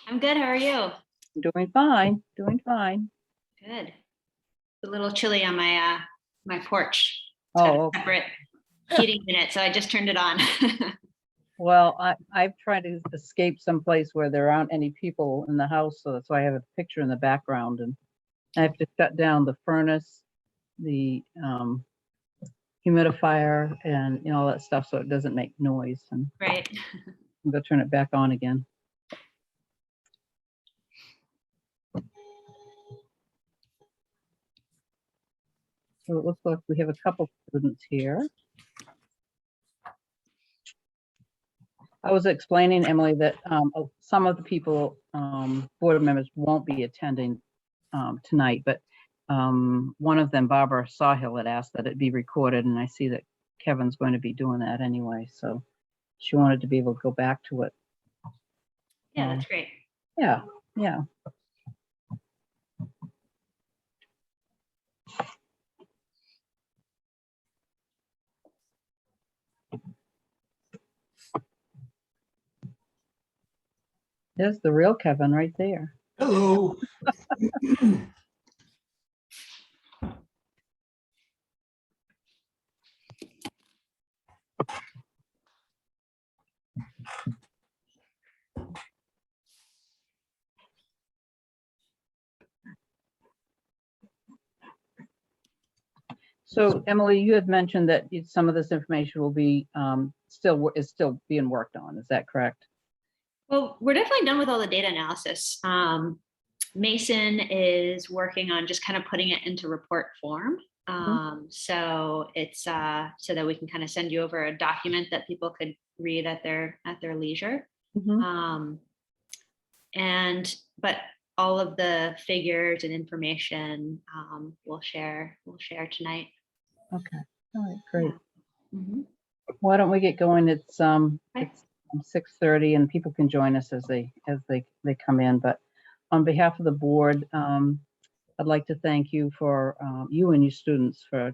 I'm good. How are you? Doing fine, doing fine. Good. It's a little chilly on my porch. It's got a Oh, okay. separate heating unit, so I just turned it on. Well, I've tried to escape someplace where there aren't any people in the house, so that's why I have a picture in the background, and I have to shut down the furnace, the humidifier, and all that stuff, so it doesn't make noise, and Right. I'm gonna turn it back on again. So it looks like we have a couple students here. I was explaining, Emily, that some of the people, board members, won't be attending tonight, but one of them, Barbara Sawhill, had asked that it be recorded, and I see that Kevin's going to be doing that anyway, so she wanted to be able to go back to it. Yeah, that's great. Yeah. There's the real Kevin right there. Hello. So Emily, you had mentioned that some of this information will be still being worked on. Is that correct? Well, we're definitely done with all the data analysis. Mason is working on just kind of putting it into report form. So it's so that we can kind of send you over a document that people could read at their leisure. But all of the figures and information we'll share tonight. Okay. All right, great. Yeah. Why don't we get going? It's 6:30 and people can join us as they come in. But on behalf of the board, I'd like to thank you for you and your students for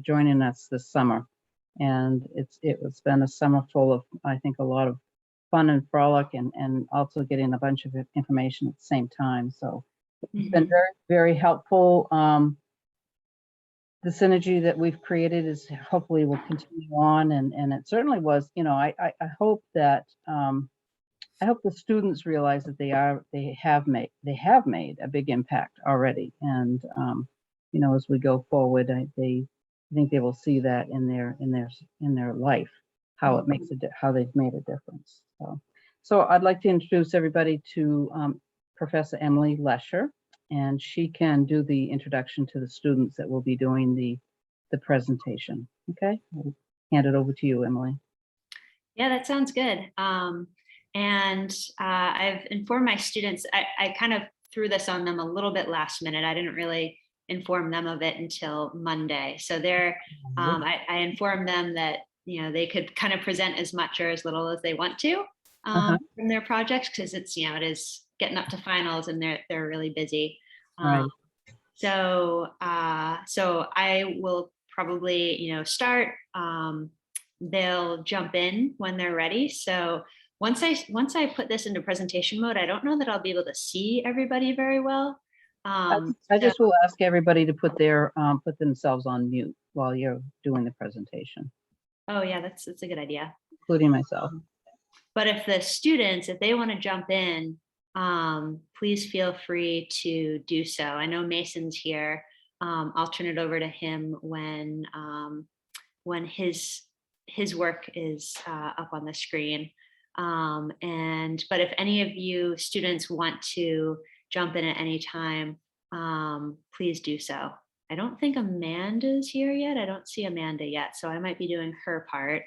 joining us this summer. And it's been a summer full of, I think, a lot of fun and frolic, and also getting a bunch of information at the same time. So it's been very, very helpful. The synergy that we've created is hopefully will continue on, and it certainly was. I hope that I hope the students realize that they have made a big impact already, and as we go forward, I think they will see that in their life, how it makes how they've made a difference. So I'd like to introduce everybody to Professor Emily Lesher, and she can do the introduction to the students that will be doing the presentation. Okay, I'll hand it over to you, Emily. Yeah, that sounds good. And I've informed my students, I kind of threw this on them a little bit last minute. I didn't really inform them of it until Monday. So I informed them that, they could kind of present as much or as little as they want to from their projects, because it is getting up to finals and they're really busy. Right. So I will probably, start. They'll jump in when they're ready. So once I put this into presentation mode, I don't know that I'll be able to see everybody very well. I just will ask everybody to put themselves on mute while you're doing the presentation. Oh yeah, that's a good idea. Including myself. But if the students, if they want to jump in, please feel free to do so. I know Mason's here. I'll turn it over to him when his work is up on the screen. But if any of you students want to jump in at any time, please do so. I don't think Amanda's here yet. I don't see Amanda yet, so I might be doing her part.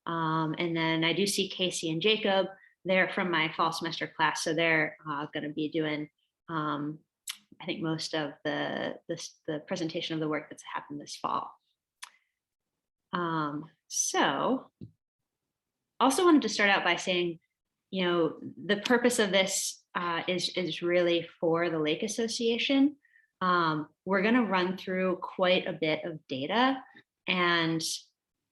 And then I do see Casey and Jacob. They're from my fall semester class, so they're going to be doing, I think, most of the presentation of the work that's happened this fall. So also wanted to start out by saying, the purpose of this is really for the Lake Association. We're going to run through quite a bit of data, and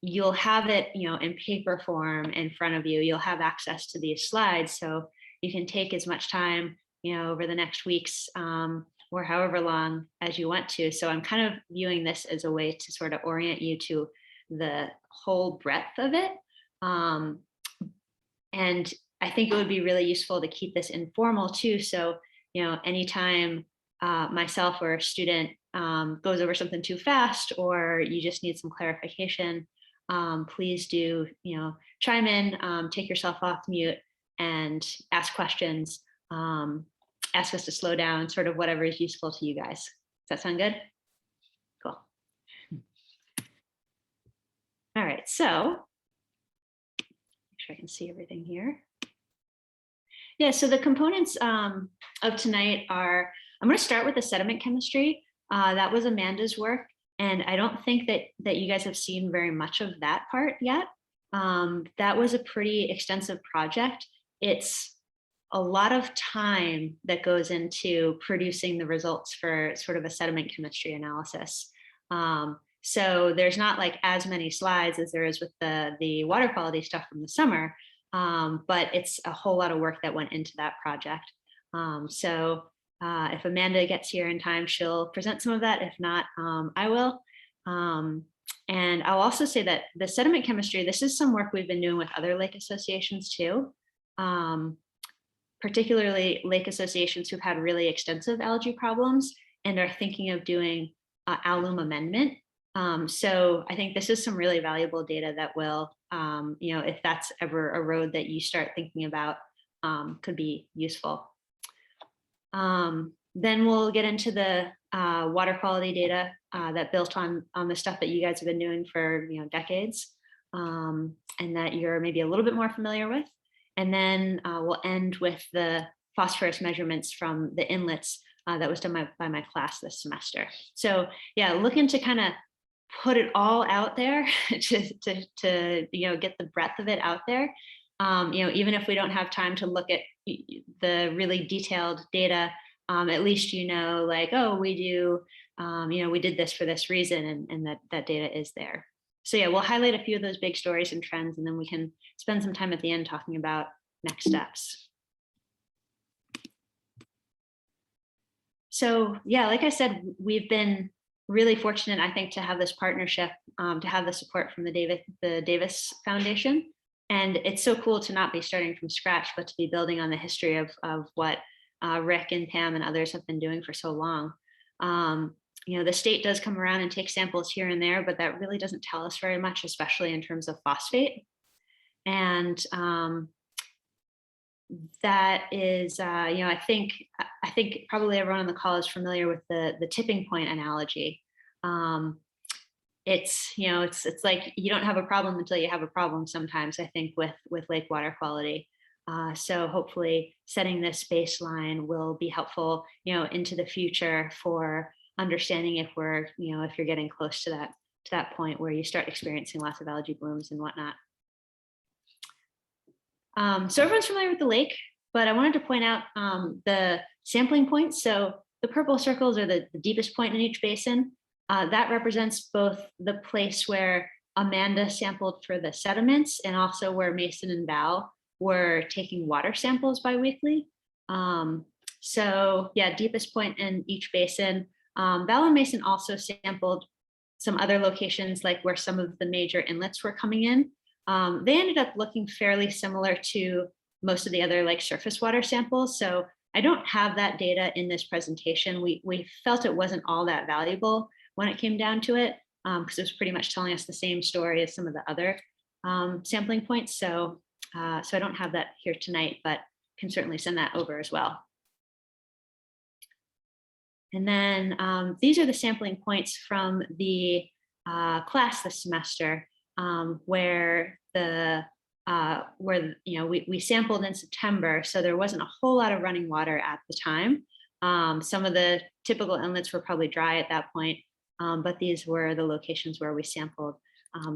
you'll have it, in paper form in front of you. You'll have access to these slides. So you can take as much time, over the next weeks, or however long as you want to. So I'm kind of viewing this as a way to sort of orient you to the whole breadth of it. And I think it would be really useful to keep this informal too. So, anytime myself or a student goes over something too fast, or you just need some clarification, please do, chime in, take yourself off mute and ask questions, ask us to slow down, sort of whatever is useful to you guys. Does that sound good? Cool. All right, so make sure I can see everything here. Yeah, so the components of tonight are, I'm going to start with the sediment chemistry. That was Amanda's work, and I don't think that you guys have seen very much of that part yet. That was a pretty extensive project. It's a lot of time that goes into producing the results for sort of a sediment chemistry analysis. So there's not like as many slides as there is with the water quality stuff from the summer, but it's a whole lot of work that went into that project. So if Amanda gets here in time, she'll present some of that. If not, I will. And I'll also say that the sediment chemistry, this is some work we've been doing with other lake associations too, particularly lake associations who've had really extensive algae problems and are thinking of doing alum amendment. So I think this is some really valuable data that will, if that's ever a road that you start thinking about, could be useful. Then we'll get into the water quality data that built on the stuff that you guys have been doing for decades, and that you're maybe a little bit more familiar with. And then we'll end with the phosphorus measurements from the inlets that was done by my class this semester. So yeah, looking to kind of put it all out there to get the breadth of it out there. Even if we don't have time to look at the really detailed data, at least like, oh, we do, we did this for this reason, and that data is there. So yeah, we'll highlight a few of those big stories and trends, and then we can spend some time at the end talking about next steps. So yeah, like I said, we've been really fortunate, I think, to have this partnership, to have the support from the Davis Foundation. And it's so cool to not be starting from scratch, but to be building on the history of what Rick and Pam and others have been doing for so long. The state does come around and take samples here and there, but that really doesn't tell us very much, especially in terms of phosphate. And that is, I think probably everyone on the call is familiar with the tipping point analogy. It's like you don't have a problem until you have a problem sometimes, I think, with lake water quality. So hopefully setting this baseline will be helpful, into the future for understanding if you're getting close to that point where you start experiencing lots of algae blooms and whatnot. So everyone's familiar with the lake, but I wanted to point out the sampling points. So the purple circles are the deepest point in each basin. That represents both the place where Amanda sampled for the sediments and also where Mason and Val were taking water samples biweekly. So yeah, deepest point in each basin. Val and Mason also sampled some other locations, like where some of the major inlets were coming in. They ended up looking fairly similar to most of the other like surface water samples. So I don't have that data in this presentation. We felt it wasn't all that valuable when it came down to it, because it was pretty much telling us the same story as some of the other sampling points. So I don't have that here tonight, but can certainly send that over as well. And then these are the sampling points from the class this semester, where we sampled in September, so there wasn't a whole lot of running water at the time. Some of the typical inlets were probably dry at that point, but these were the locations where we sampled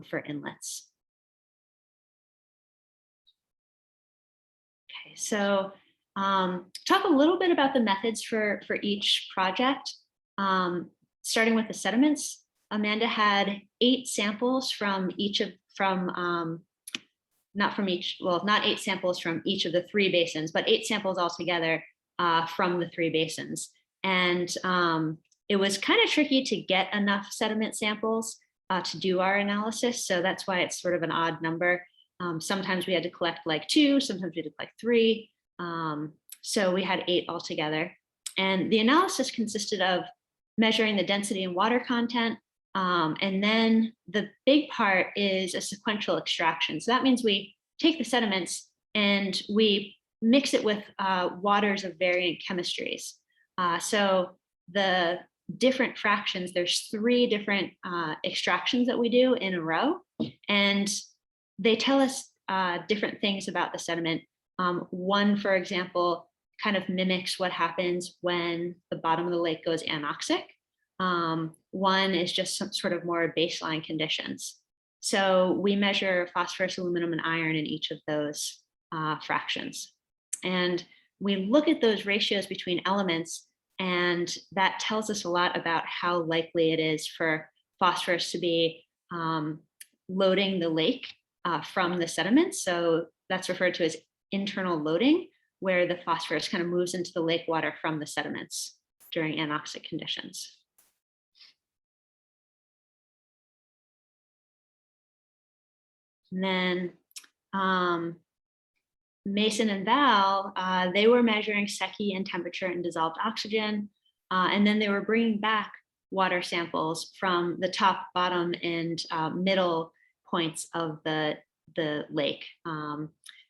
for inlets. Okay, so talk a little bit about the methods for each project, starting with the sediments. Amanda had 8 samples from not from each, well, not 8 samples from each of the 3 basins, but 8 samples altogether from the 3 basins. And it was kind of tricky to get enough sediment samples to do our analysis. So that's why it's sort of an odd number. Sometimes we had to collect like 2, sometimes we had to collect 3. So we had 8 altogether. And the analysis consisted of measuring the density and water content. And then the big part is a sequential extraction. So that means we take the sediments and we mix it with waters of varying chemistries. So the different fractions, there's 3 different extractions that we do in a row, and they tell us different things about the sediment. One, for example, kind of mimics what happens when the bottom of the lake goes anoxic. One is just some sort of more baseline conditions. So we measure phosphorus, aluminum, and iron in each of those fractions. And we look at those ratios between elements, and that tells us a lot about how likely it is for phosphorus to be loading the lake from the sediments. So that's referred to as internal loading, where the phosphorus kind of moves into the lake water from the sediments during anoxic conditions. And then Mason and Val, they were measuring Secchi and temperature and dissolved oxygen. And then they were bringing back water samples from the top, bottom, and middle points of the lake.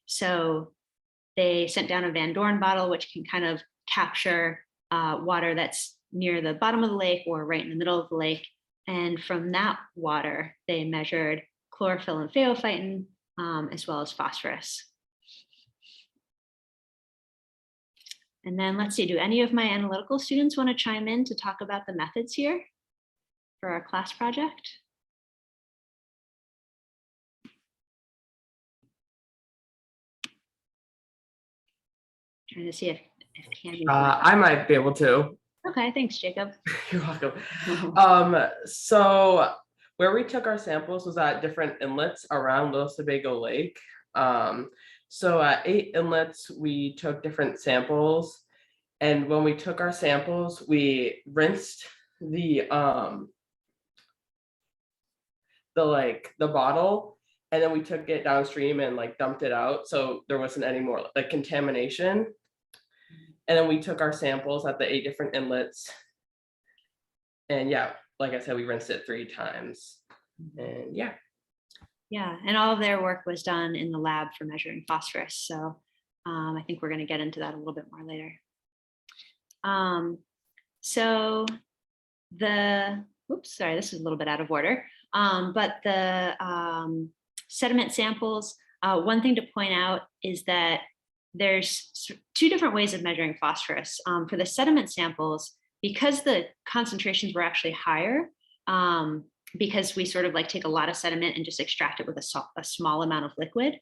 So they sent down a Van Dorn bottle, which can kind of capture water that's near the bottom of the lake or right in the middle of the lake. And from that water, they measured chlorophyll and phaeophytin, as well as phosphorus. And then let's see, do any of my analytical students want to chime in to talk about the methods here for our class project? Trying to see if Candy. I might be able to. Okay, thanks, Jacob. You're welcome. So where we took our samples was at different inlets around Little Sebago Lake. So at 8 inlets, we took different samples. And when we took our samples, we rinsed the bottle, and then we took it downstream and like dumped it out. So there wasn't any more like contamination. And then we took our samples at the 8 different inlets. And yeah, like I said, we rinsed it 3 times. And yeah. Yeah, and all of their work was done in the lab for measuring phosphorus. So I think we're going to get into that a little bit more later. So oops, sorry, this is a little bit out of order. But the sediment samples, one thing to point out is that there's 2 different ways of measuring phosphorus. For the sediment samples, because the concentrations were actually higher, because we sort of like take a lot of sediment and just extract it with a small amount of liquid,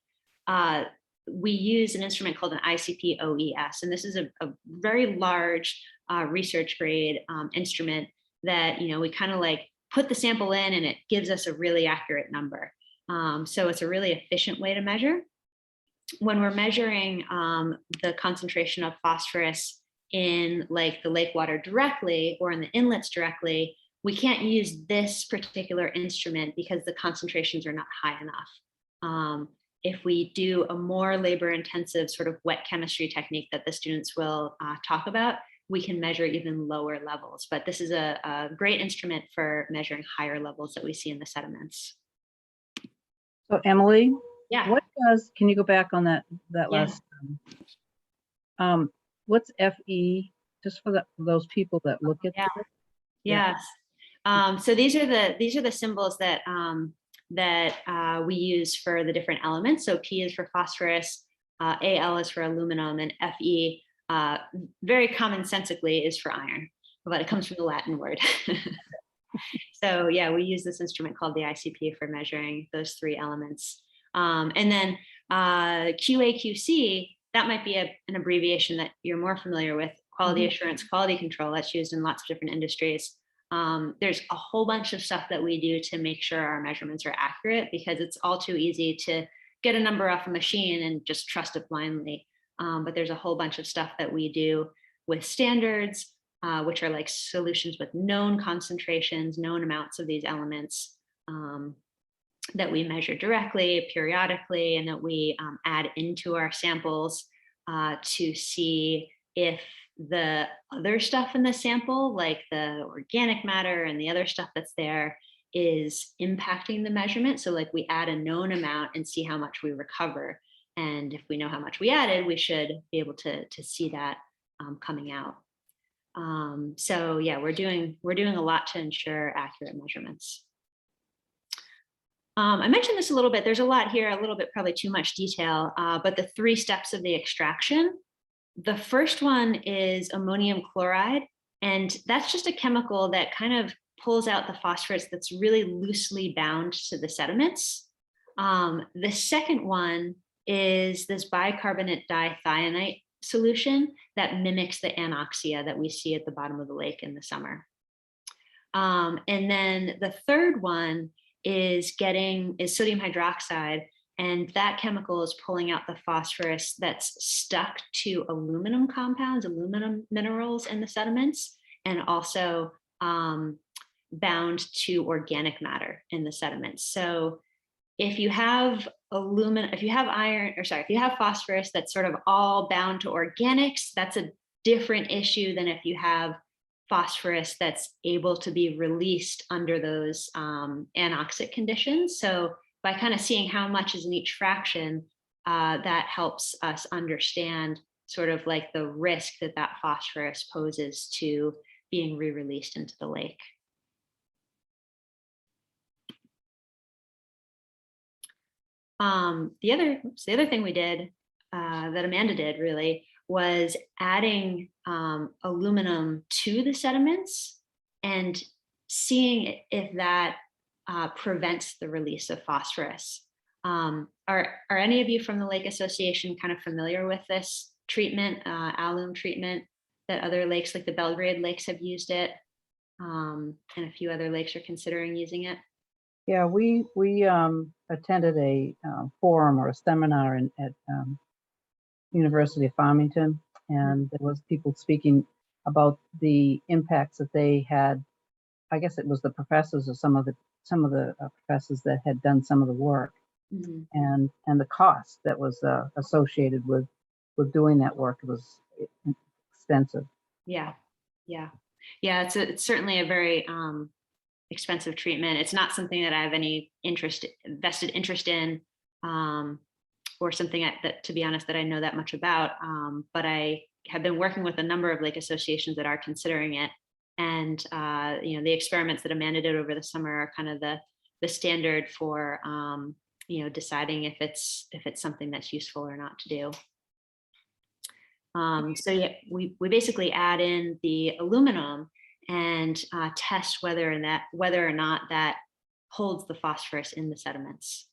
we use an instrument called an ICP OES. And this is a very large research grade instrument that, we kind of like put the sample in and it gives us a really accurate number. So it's a really efficient way to measure. When we're measuring the concentration of phosphorus in like the lake water directly or in the inlets directly, we can't use this particular instrument because the concentrations are not high enough. If we do a more labor-intensive sort of wet chemistry technique that the students will talk about, we can measure even lower levels. But this is a great instrument for measuring higher levels that we see in the sediments. So Emily, Yeah. Can you go back on that last? What's FE, just for those people that look at Yeah. this? Yes. So these are the symbols that we use for the different elements. So P is for phosphorus, AL is for aluminum, and FE, very commonsensically, is for iron, but it comes from the Latin word. So yeah, we use this instrument called the ICP for measuring those 3 elements. And then QA/QC, that might be an abbreviation that you're more familiar with, quality assurance, quality control. That's used in lots of different industries. There's a whole bunch of stuff that we do to make sure our measurements are accurate, because it's all too easy to get a number off a machine and just trust it blindly. But there's a whole bunch of stuff that we do with standards, which are like solutions with known concentrations, known amounts of these elements, that we measure directly, periodically, and that we add into our samples to see if the other stuff in the sample, like the organic matter and the other stuff that's there, is impacting the measurement. So like we add a known amount and see how much we recover. And if we know how much we added, we should be able to see that coming out. So yeah, we're doing a lot to ensure accurate measurements. I mentioned this a little bit. There's a lot here, a little bit, probably too much detail, but the 3 steps of the extraction. The first one is ammonium chloride, and that's just a chemical that kind of pulls out the phosphorus that's really loosely bound to the sediments. The second one is this bicarbonate dithionite solution that mimics the anoxia that we see at the bottom of the lake in the summer. And then the third one is sodium hydroxide, and that chemical is pulling out the phosphorus that's stuck to aluminum compounds, aluminum minerals in the sediments, and also bound to organic matter in the sediments. So if you have if you have phosphorus that's sort of all bound to organics, that's a different issue than if you have phosphorus that's able to be released under those anoxic conditions. So by kind of seeing how much is in each fraction, that helps us understand sort of like the risk that phosphorus poses to being re-released into the lake. The other thing we did, that Amanda did really, was adding aluminum to the sediments and seeing if that prevents the release of phosphorus. Are any of you from the Lake Association kind of familiar with this treatment, alum treatment, that other lakes like the Belgrade lakes have used it, and a few other lakes are considering using it? Yeah, we attended a forum or a seminar at University of Farmington, and there was people speaking about the impacts that they had. I guess it was the professors or some of the professors that had done some of the work, and the cost that was associated with doing that work was extensive. Yeah. It's certainly a very expensive treatment. It's not something that I have any vested interest in, or something that, to be honest, that I know that much about. But I have been working with a number of lake associations that are considering it. And the experiments that Amanda did over the summer are kind of the standard for deciding if it's something that's useful or not to do. So yeah, we basically add in the aluminum and test whether or not that holds the phosphorus in the sediments.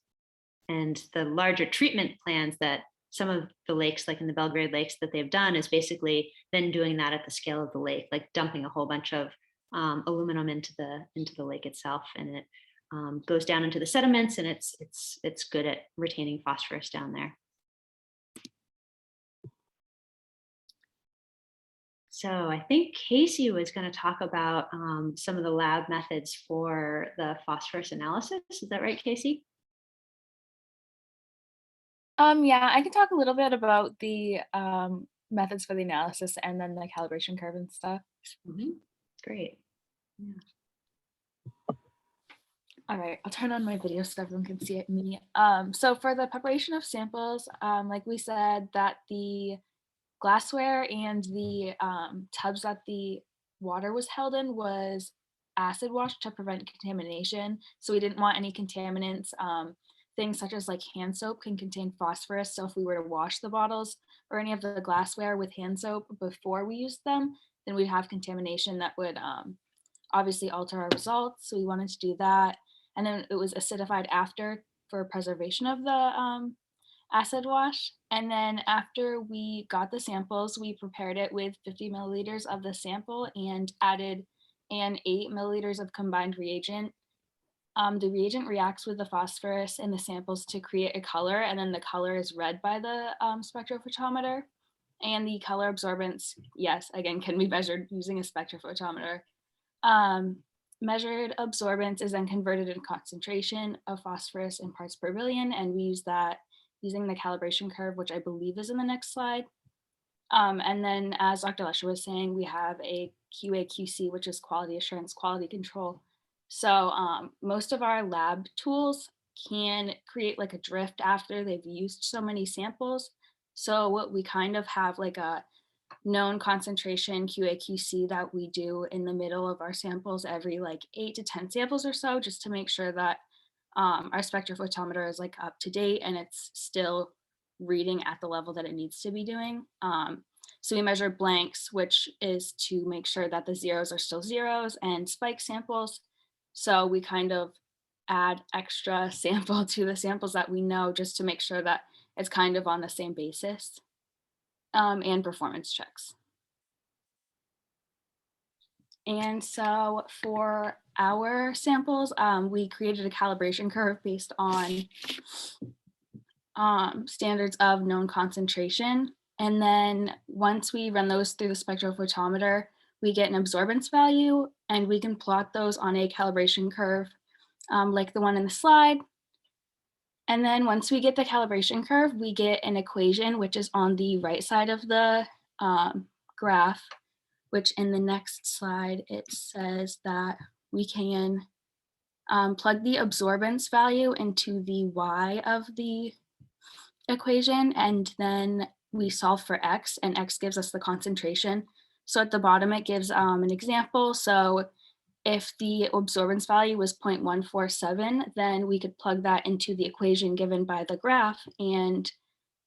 And the larger treatment plans that some of the lakes, like in the Belgrade lakes, that they've done is basically then doing that at the scale of the lake, like dumping a whole bunch of aluminum into the lake itself, and it goes down into the sediments, and it's good at retaining phosphorus down there. So I think Casey was going to talk about some of the lab methods for the phosphorus analysis. Is that right, Casey? Yeah, I can talk a little bit about the methods for the analysis and then the calibration curve and stuff. Great. Yeah. All right, I'll turn on my video so everyone can see me. So for the preparation of samples, like we said, that the glassware and the tubs that the water was held in was acid washed to prevent contamination. So we didn't want any contaminants. Things such as like hand soap can contain phosphorus. So if we were to wash the bottles or any of the glassware with hand soap before we used them, then we'd have contamination that would obviously alter our results. So we wanted to do that. And then it was acidified after for preservation of the acid wash. And then after we got the samples, we prepared it with 50 milliliters of the sample and added 8 milliliters of combined reagent The reagent reacts with the phosphorus in the samples to create a color, and then the color is read by the spectrophotometer. And the color absorbance, yes, again, can be measured using a spectrophotometer. Measured absorbance is then converted in concentration of phosphorus in parts per billion, and we use that using the calibration curve, which I believe is in the next slide. And then, as Dr. Lesher was saying, we have a QA/QC, which is quality assurance, quality control. So most of our lab tools can create like a drift after they've used so many samples. So we kind of have like a known concentration QA/QC that we do in the middle of our samples every like 8 to 10 samples or so, just to make sure that our spectrophotometer is like up to date and it's still reading at the level that it needs to be doing. So we measure blanks, which is to make sure that the zeros are still zeros, and spike samples. So we kind of add extra sample to the samples that we know, just to make sure that it's kind of on the same basis, and performance checks. And so for our samples, we created a calibration curve based on standards of known concentration. And then once we run those through the spectrophotometer, we get an absorbance value, and we can plot those on a calibration curve like the one in the slide. And then once we get the calibration curve, we get an equation, which is on the right side of the graph, which in the next slide, it says that we can plug the absorbance value into the y of the equation, and then we solve for x, and x gives us the concentration. So at the bottom, it gives an example. So if the absorbance value was 0.147, then we could plug that into the equation given by the graph and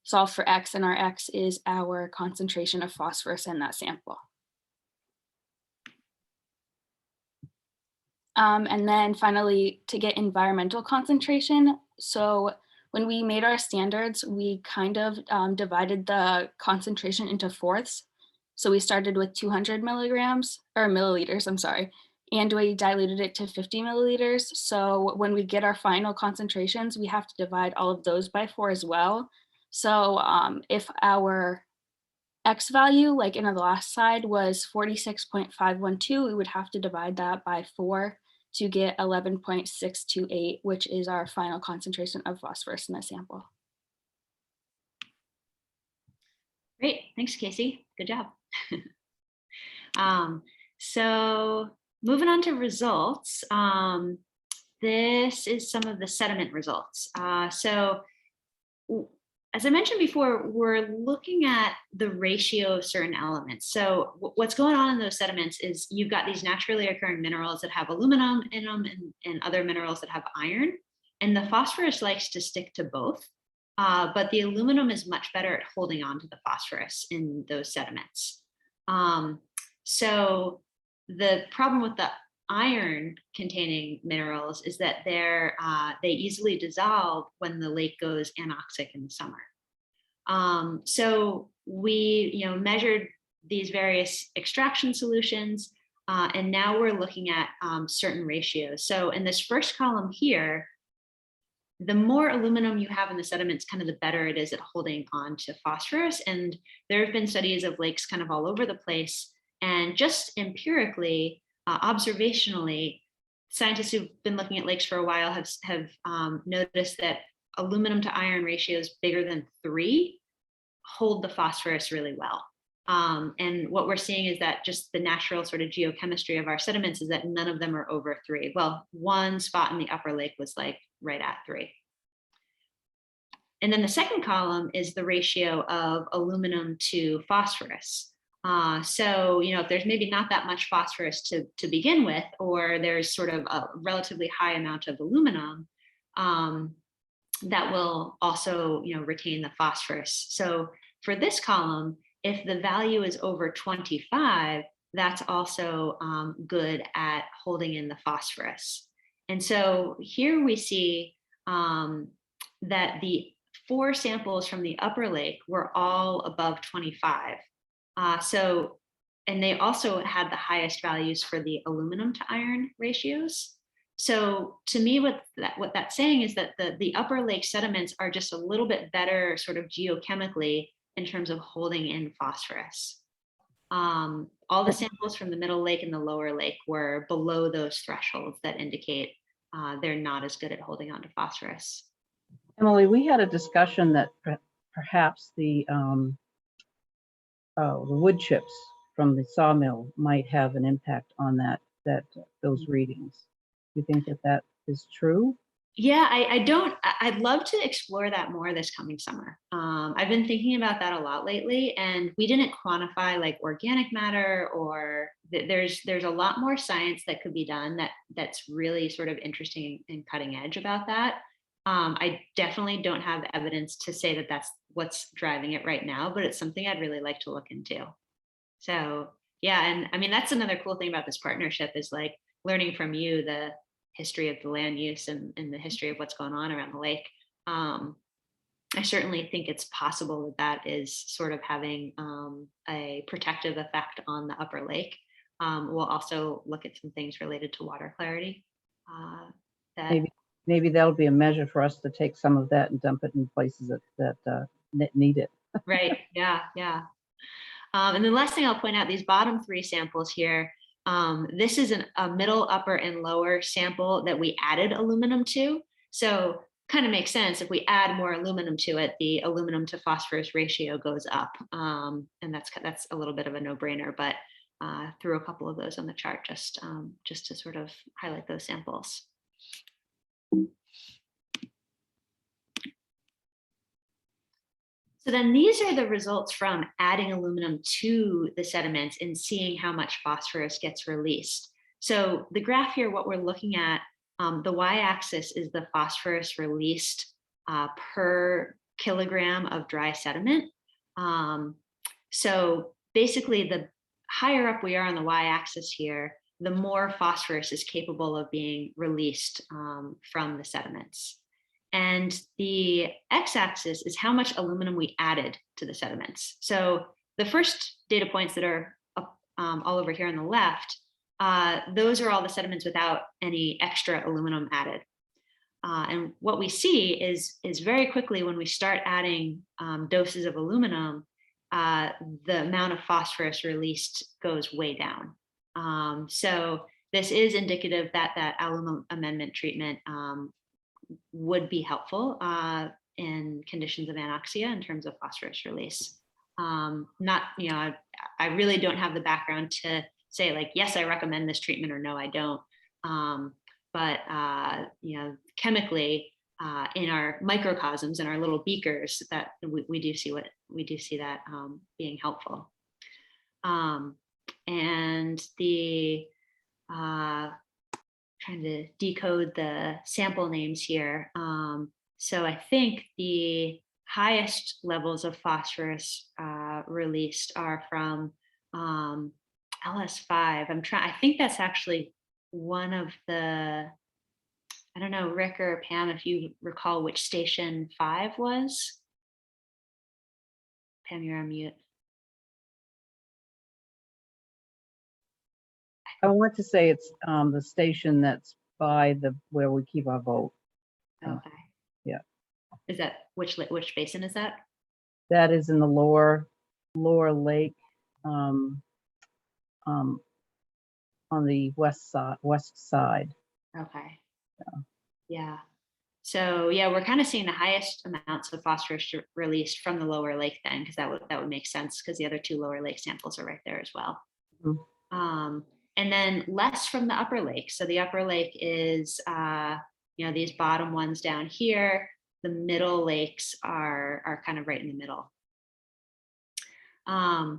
solve for x, and our x is our concentration of phosphorus in that sample. And then finally, to get environmental concentration. So when we made our standards, we kind of divided the concentration into fourths. So we started with 200 milligrams, or milliliters, I'm sorry, and we diluted it to 50 milliliters. So when we get our final concentrations, we have to divide all of those by 4 as well. So if our X value, like in the last slide, was 46.512, we would have to divide that by 4 to get 11.628, which is our final concentration of phosphorus in the sample. Great, thanks, Casey. Good job. So moving on to results, this is some of the sediment results. So as I mentioned before, we're looking at the ratio of certain elements. So what's going on in those sediments is you've got these naturally occurring minerals that have aluminum in them and other minerals that have iron. And the phosphorus likes to stick to both, but the aluminum is much better at holding on to the phosphorus in those sediments. So the problem with the iron containing minerals is that they easily dissolve when the lake goes anoxic in the summer. So we measured these various extraction solutions, and now we're looking at certain ratios. So in this first column here, the more aluminum you have in the sediments, kind of the better it is at holding on to phosphorus. And there have been studies of lakes kind of all over the place, and just empirically, observationally, scientists who've been looking at lakes for a while have noticed that aluminum to iron ratios bigger than 3 hold the phosphorus really well. And what we're seeing is that just the natural sort of geochemistry of our sediments is that none of them are over 3. Well, one spot in the upper lake was like right at 3. And then the second column is the ratio of aluminum to phosphorus. So, if there's maybe not that much phosphorus to begin with, or there's sort of a relatively high amount of aluminum, that will also, retain the phosphorus. So for this column, if the value is over 25, that's also good at holding in the phosphorus. And so here we see that the 4 samples from the upper lake were all above 25. And they also had the highest values for the aluminum to iron ratios. So to me, what that's saying is that the upper lake sediments are just a little bit better sort of geochemically in terms of holding in phosphorus. All the samples from the middle lake and the lower lake were below those thresholds that indicate they're not as good at holding on to phosphorus. Emily, we had a discussion that perhaps the wood chips from the sawmill might have an impact on those readings. Do you think that is true? Yeah, I'd love to explore that more this coming summer. I've been thinking about that a lot lately, and we didn't quantify like organic matter, or there's a lot more science that could be done that's really sort of interesting and cutting edge about that. I definitely don't have evidence to say that that's what's driving it right now, but it's something I'd really like to look into. So yeah, and I mean, that's another cool thing about this partnership is like learning from you the history of the land use and the history of what's going on around the lake. I certainly think it's possible that is sort of having a protective effect on the upper lake. We'll also look at some things related to water clarity. Maybe that'll be a measure for us to take some of that and dump it in places that need it. Right. Yeah. Yeah. And the last thing I'll point out, these bottom three samples here, this is a middle, upper, and lower sample that we added aluminum to. So kind of makes sense. If we add more aluminum to it, the aluminum to phosphorus ratio goes up. And that's a little bit of a no-brainer, but threw a couple of those on the chart just to sort of highlight those samples. So then these are the results from adding aluminum to the sediments and seeing how much phosphorus gets released. So the graph here, what we're looking at, the y-axis is the phosphorus released per kilogram of dry sediment. So basically, the higher up we are on the y-axis here, the more phosphorus is capable of being released from the sediments. And the x-axis is how much aluminum we added to the sediments. So the first data points that are up, all over here on the left, those are all the sediments without any extra aluminum added. And what we see is very quickly when we start adding doses of aluminum, the amount of phosphorus released goes way down. So this is indicative that aluminum amendment treatment would be helpful in conditions of anoxia in terms of phosphorus release. Not, I really don't have the background to say like, yes, I recommend this treatment or no, I don't. But chemically in our microcosms, in our little beakers, that we do see that being helpful. And the trying to decode the sample names here. So I think the highest levels of phosphorus released are from LS5. I think that's actually one of the, I don't know, Rick or Pam, if you recall which station 5 was. Pam, you're on mute. I want to say it's the station that's by where we keep our boat. Okay. Yeah. Is that which basin is that? That is in the lower lake, on the west side. Okay. Yeah. So yeah, we're kind of seeing the highest amounts of phosphorus released from the lower lake then, because that would make sense because the other two lower lake samples are right there as well. Mm-hmm. And then less from the upper lake. So the upper lake is, these bottom ones down here. The middle lakes are kind of right in the middle. A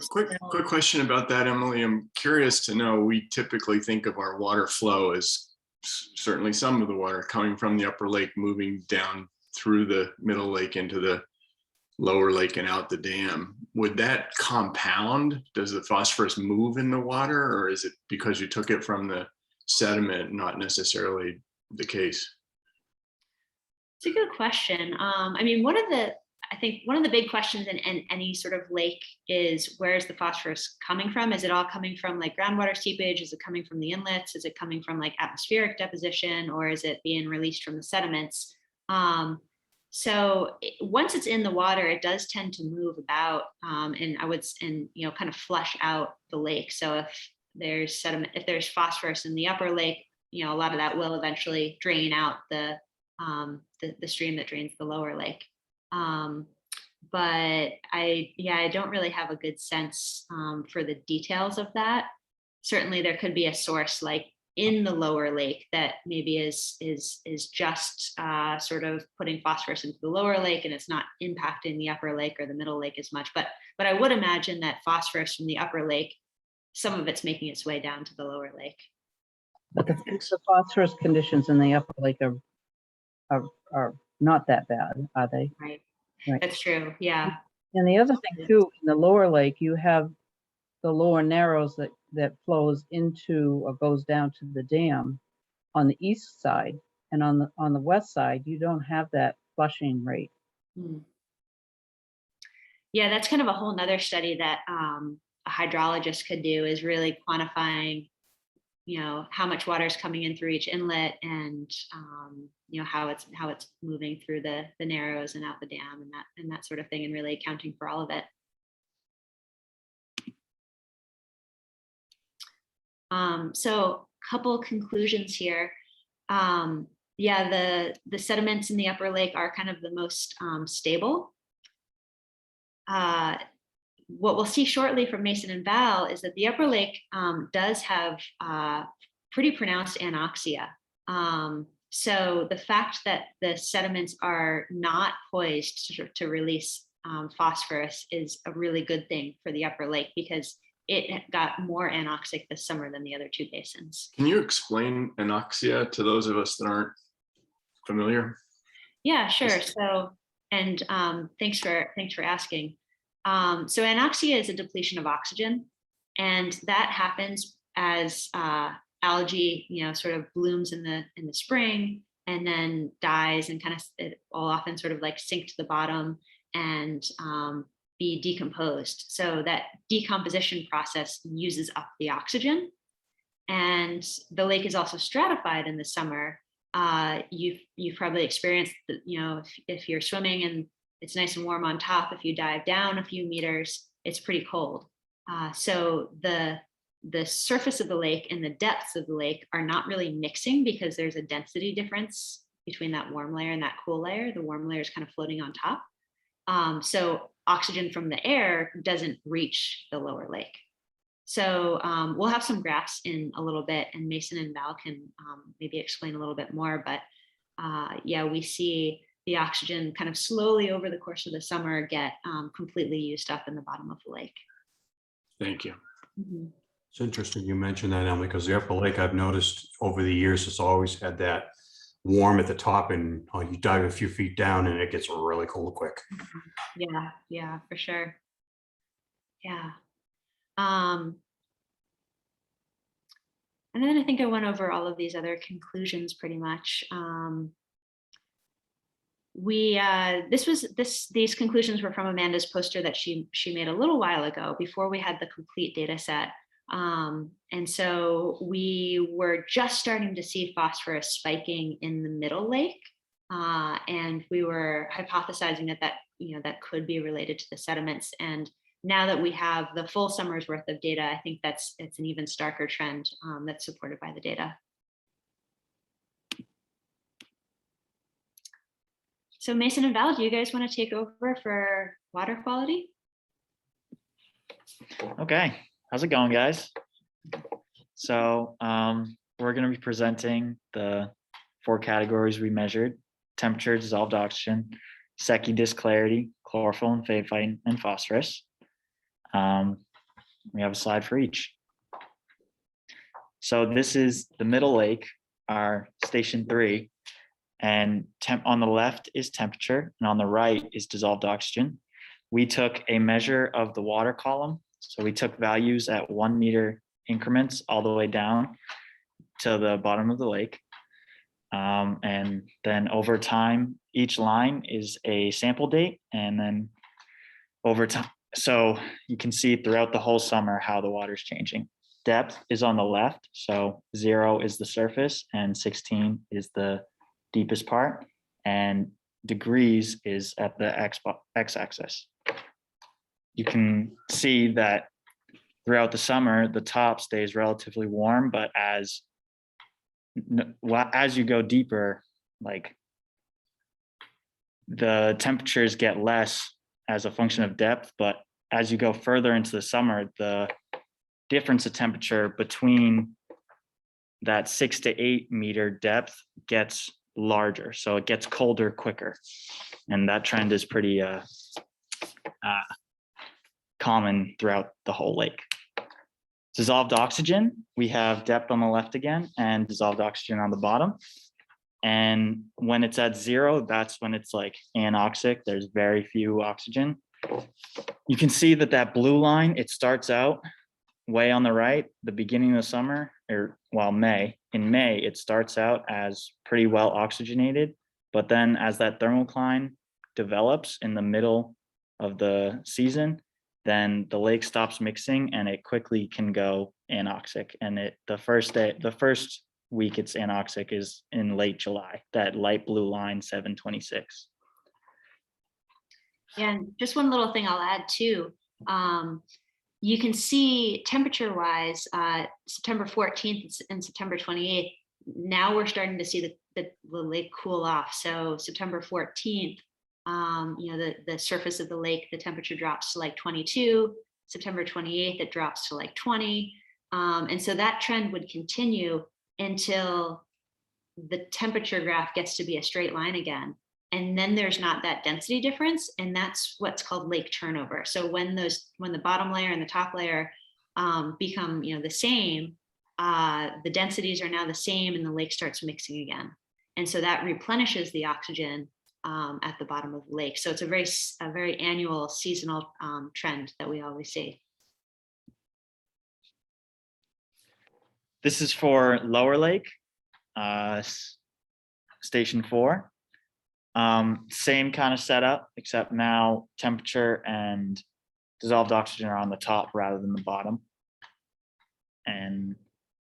quick question about that, Emily. I'm curious to know, we typically think of our water flow as certainly some of the water coming from the upper lake moving down through the middle lake into the lower lake and out the dam. Would that compound? Does the phosphorus move in the water, or is it because you took it from the sediment not necessarily the case? It's a good question. I mean, I think one of the big questions in any sort of lake is, where is the phosphorus coming from? Is it all coming from like groundwater seepage? Is it coming from the inlets? Is it coming from like atmospheric deposition, or is it being released from the sediments? Once it's in the water, it does tend to move about, and kind of flush out the lake. So if there's sediment, if there's phosphorus in the upper lake, a lot of that will eventually drain out the stream that drains the lower lake. But I don't really have a good sense for the details of that. Certainly there could be a source like in the lower lake that maybe is just sort of putting phosphorus into the lower lake, and it's not impacting the upper lake or the middle lake as much. But I would imagine that phosphorus from the upper lake, some of it's making its way down to the lower lake. But the phosphorus conditions in the upper lake are not that bad, are they? Right. Right. That's true. Yeah. And the other thing too, in the lower lake, you have the lower narrows that flows into or goes down to the dam on the east side, and on the west side, you don't have that flushing rate. Yeah, that's kind of a whole nother study that a hydrologist could do, is really quantifying, how much water is coming in through each inlet, and how it's moving through the narrows and out the dam, and that sort of thing, and really accounting for all of it. So a couple conclusions here. The sediments in the upper lake are kind of the most stable. What we'll see shortly from Mason and Val is that the upper lake does have pretty pronounced anoxia. So the fact that the sediments are not poised to release phosphorus is a really good thing for the upper lake, because it got more anoxic this summer than the other two basins. Can you explain anoxia to those of us that aren't familiar? Yeah, sure. So, and thanks for asking. So anoxia is a depletion of oxygen, and that happens as algae, sort of blooms in the spring and then dies, and kind of it will often sort of like sink to the bottom and be decomposed. So that decomposition process uses up the oxygen, and the lake is also stratified in the summer. You've probably experienced that, if you're swimming and it's nice and warm on top, if you dive down a few meters, it's pretty cold. So the surface of the lake and the depths of the lake are not really mixing, because there's a density difference between that warm layer and that cool layer. The warm layer is kind of floating on top. So oxygen from the air doesn't reach the lower lake. So we'll have some graphs in a little bit, and Mason and Val can maybe explain a little bit more. But we see the oxygen kind of slowly over the course of the summer get completely used up in the bottom of the lake. Thank you. Mm-hmm. It's interesting you mentioned that, Emily, because the upper lake, I've noticed over the years, it's always had that warm at the top, and you dive a few feet down and it gets really cold quick. Yeah, for sure. Yeah. And then I think I went over all of these other conclusions pretty much. These conclusions were from Amanda's poster that she made a little while ago, before we had the complete data set. And so we were just starting to see phosphorus spiking in the middle lake. And we were hypothesizing that could be related to the sediments. And now that we have the full summer's worth of data, I think it's an even starker trend that's supported by the data. So Mason and Val, do you guys want to take over for water quality? Okay, how's it going, guys? So we're going to be presenting the 4 categories we measured: temperature, dissolved oxygen, Secchi disc clarity, chlorophyll and phaeophyte, and phosphorus. We have a slide for each. So this is the middle lake, our station 3, and on the left is temperature, and on the right is dissolved oxygen. We took a measure of the water column. So we took values at 1 meter increments all the way down to the bottom of the lake. And then over time, each line is a sample date, and then over time, so you can see throughout the whole summer how the water's changing. Depth is on the left, so 0 is the surface and 16 is the deepest part, and degrees is at the x-axis. You can see that throughout the summer, the top stays relatively warm, but as you go deeper, like the temperatures get less as a function of depth, but as you go further into the summer, the difference of temperature between that 6 to 8 meter depth gets larger. So it gets colder quicker. And that trend is pretty common throughout the whole lake. Dissolved oxygen, we have depth on the left again and dissolved oxygen on the bottom. And when it's at 0, that's when it's like anoxic. There's very few oxygen. You can see that that blue line, it starts out way on the right, the beginning of the summer, or well, May. In May, it starts out as pretty well oxygenated, but then as that thermocline develops in the middle of the season, then the lake stops mixing and it quickly can go anoxic. And the first week it's anoxic is in late July, that light blue line 726. And just one little thing I'll add too. You can see temperature wise, September 14th and September 28th, now we're starting to see the lake cool off. So September 14th, the surface of the lake, the temperature drops to like 22. September 28th, it drops to like 20. And so that trend would continue until the temperature graph gets to be a straight line again. And then there's not that density difference, and that's what's called lake turnover. So when the bottom layer and the top layer become the same, the densities are now the same, and the lake starts mixing again. And so that replenishes the oxygen at the bottom of the lake. So it's a very annual seasonal trend that we always see. This is for Lower Lake, Station 4. Same kind of setup, except now temperature and dissolved oxygen are on the top rather than the bottom. And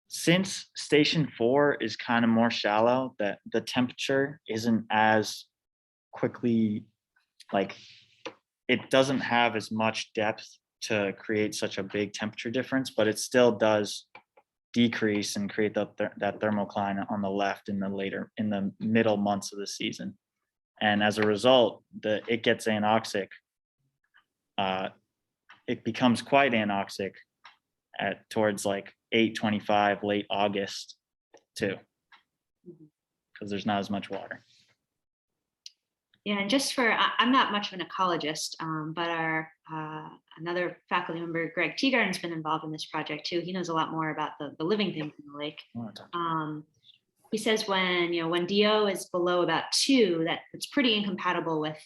since Station 4 is kind of more shallow, that the temperature isn't as quickly, like it doesn't have as much depth to create such a big temperature difference, but it still does decrease and create that thermocline on the left in the middle months of the season. And as a result, it gets anoxic. It becomes quite anoxic towards like 8/25, late August too, because there's not as much water. Yeah, and just I'm not much of an ecologist, but our another faculty member, Greg Teagarden's been involved in this project too. He knows a lot more about the living things in the lake. He says when DO is below about 2, it's pretty incompatible with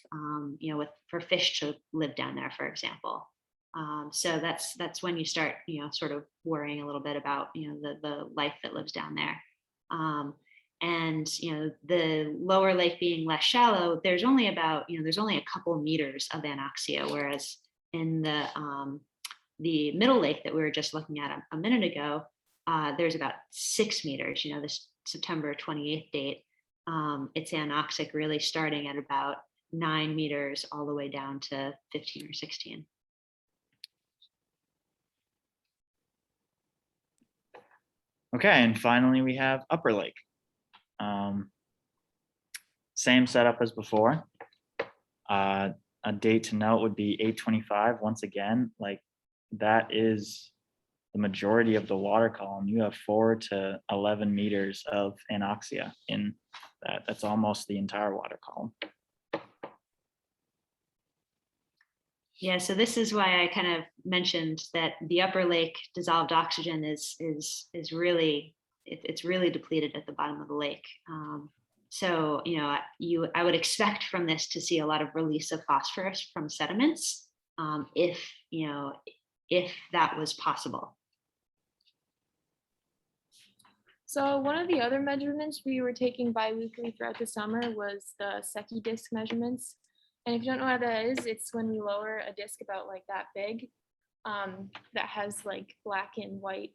for fish to live down there, for example. So that's when you start sort of worrying a little bit about the life that lives down there. And the lower lake being less shallow, there's only a couple meters of anoxia, whereas in the middle lake that we were just looking at a minute ago, there's about 6 meters. This September 28th date, it's anoxic really starting at about 9 meters all the way down to 15 or 16. Okay, and finally we have Upper Lake. Same setup as before. A date to note would be 8/25. Once again, like that is the majority of the water column. You have 4 to 11 meters of anoxia in that. That's almost the entire water column. Yeah, so this is why I kind of mentioned that the Upper Lake dissolved oxygen is really depleted at the bottom of the lake. So I would expect from this to see a lot of release of phosphorus from sediments, if that was possible. So one of the other measurements we were taking bi-weekly throughout the summer was the Secchi disc measurements. And if you don't know what that is, it's when we lower a disc about like that big, that has like black and white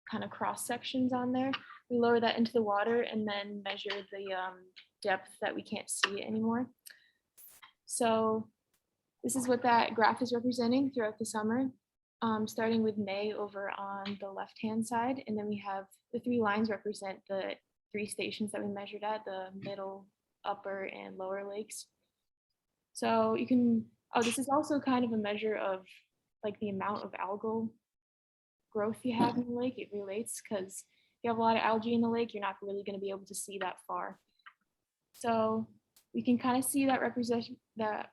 kind of cross sections on there. We lower that into the water and then measure the depth that we can't see anymore. So this is what that graph is representing throughout the summer, starting with May over on the left-hand side. And then we have the 3 lines represent the 3 stations that we measured at, the middle, upper, and lower lakes. So you can, this is also kind of a measure of like the amount of algal growth you have in the lake. It relates because if you have a lot of algae in the lake, you're not really going to be able to see that far. So we can kind of see that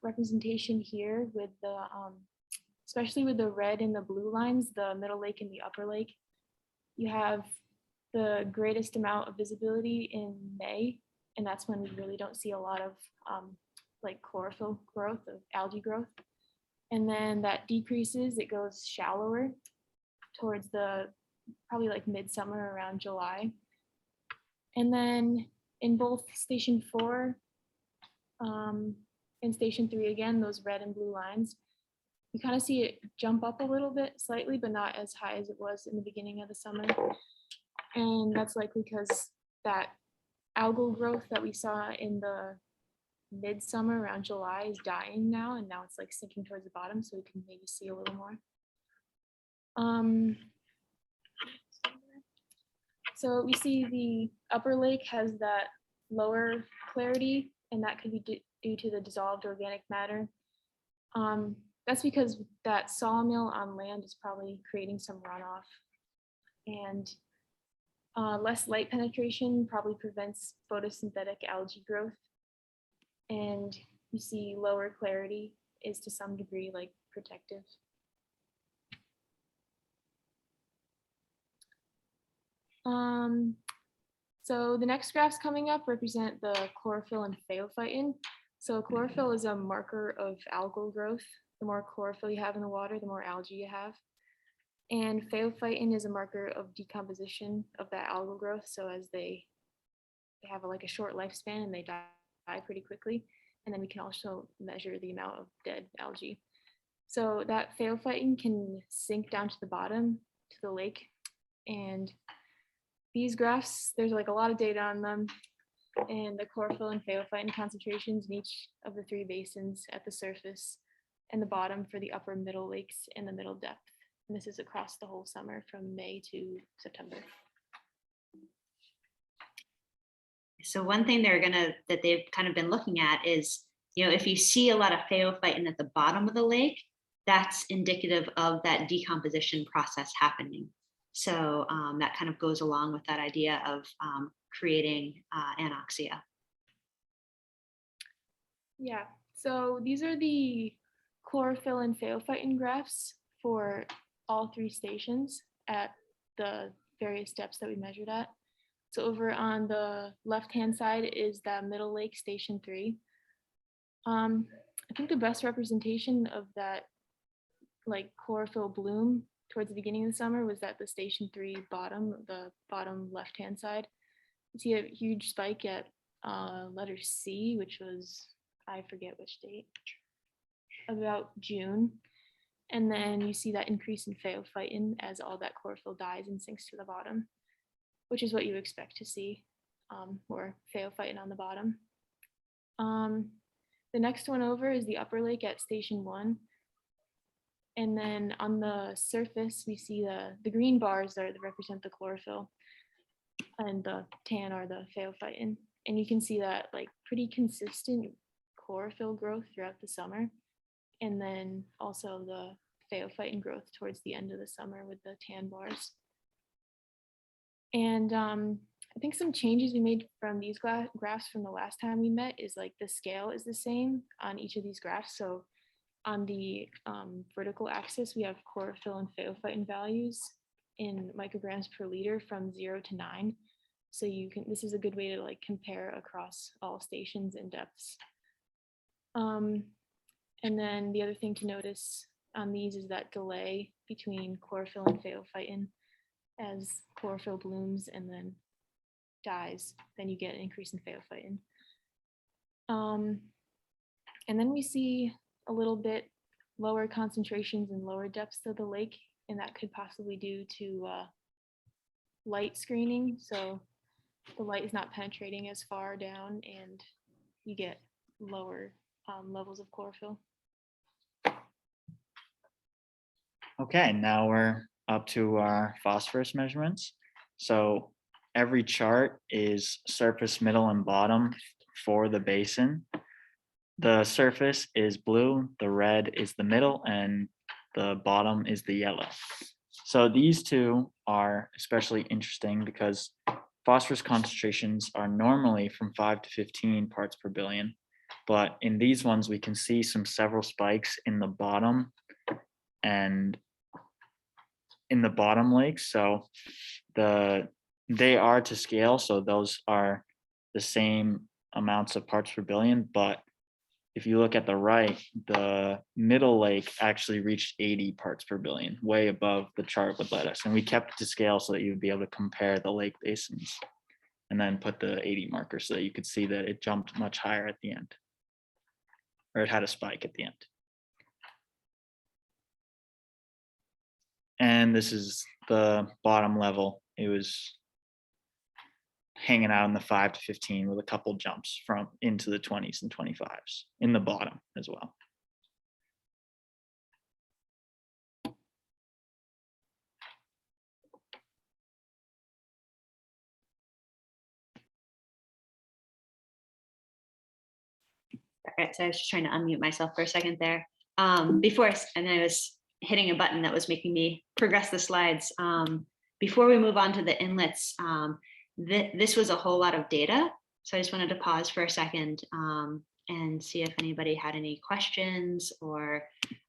representation here with the, especially with the red and the blue lines, the middle lake and the upper lake. You have the greatest amount of visibility in May, and that's when we really don't see a lot of like chlorophyll growth, of algae growth. And then that decreases, it goes shallower towards the probably like midsummer around July. And then in both station 4 and station 3, again, those red and blue lines, you kind of see it jump up a little bit slightly, but not as high as it was in the beginning of the summer. And that's likely because that algal growth that we saw in the midsummer around July is dying now, and now it's like sinking towards the bottom, so we can maybe see a little more. So we see the upper lake has that lower clarity, and that could be due to the dissolved organic matter. That's because that sawmill on land is probably creating some runoff, and less light penetration probably prevents photosynthetic algae growth. And you see lower clarity is to some degree like protective. So the next graphs coming up represent the chlorophyll and phaeophytin. So chlorophyll is a marker of algal growth. The more chlorophyll you have in the water, the more algae you have. And phaeophytin is a marker of decomposition of that algal growth. So as they have like a short lifespan and they die pretty quickly. And then we can also measure the amount of dead algae. So that phaeophytin can sink down to the bottom to the lake. And these graphs, there's like a lot of data on them, and the chlorophyll and phaeophytin concentrations in each of the 3 basins at the surface and the bottom for the upper middle lakes and the middle depth. And this is across the whole summer from May to September. So one thing that they've kind of been looking at is, if you see a lot of phaeophytin at the bottom of the lake, that's indicative of that decomposition process happening. So that kind of goes along with that idea of creating anoxia. Yeah, so these are the chlorophyll and phaeophytin graphs for all 3 stations at the various depths that we measured at. So over on the left-hand side is that middle lake, station 3. I think the best representation of that like chlorophyll bloom towards the beginning of the summer was at the station 3 bottom, the bottom left-hand side. You see a huge spike at letter C, which was, I forget which date, about June. And then you see that increase in phaeophytin as all that chlorophyll dies and sinks to the bottom, which is what you expect to see, or phaeophytin on the bottom. The next one over is the upper lake at station 1. And then on the surface, we see the green bars that represent the chlorophyll, and the tan are the phaeophytin. And you can see that like pretty consistent chlorophyll growth throughout the summer. And then also the phaeophytin growth towards the end of the summer with the tan bars. And I think some changes we made from these graphs from the last time we met is like the scale is the same on each of these graphs. So on the vertical axis, we have chlorophyll and phaeophytin values in micrograms per liter from 0 to 9. So this is a good way to like compare across all stations and depths. And then the other thing to notice on these is that delay between chlorophyll and phaeophytin as chlorophyll blooms and then dies, then you get an increase in phaophytin. And then we see a little bit lower concentrations and lower depths of the lake, and that could possibly due to light screening. So the light is not penetrating as far down, and you get lower levels of chlorophyll. Okay, now we're up to our phosphorus measurements. So every chart is surface, middle, and bottom for the basin. The surface is blue, the red is the middle, and the bottom is the yellow. So these two are especially interesting because phosphorus concentrations are normally from 5 to 15 parts per billion. But in these ones, we can see several spikes in the bottom and in the bottom lakes. So they are to scale. So those are the same amounts of parts per billion. But if you look at the right, the middle lake actually reached 80 parts per billion, way above the chart would let us. And we kept it to scale so that you'd be able to compare the lake basins and then put the 80 marker so that you could see that it jumped much higher at the end, or it had a spike at the end. And this is the bottom level. It was hanging out in the 5 to 15 with a couple jumps from into the 20s and 25s in the bottom as well. All right, so I was just trying to unmute myself for a second there. And I was hitting a button that was making me progress the slides. Before we move on to the inlets, this was a whole lot of data. So I just wanted to pause for a second and see if anybody had any questions, or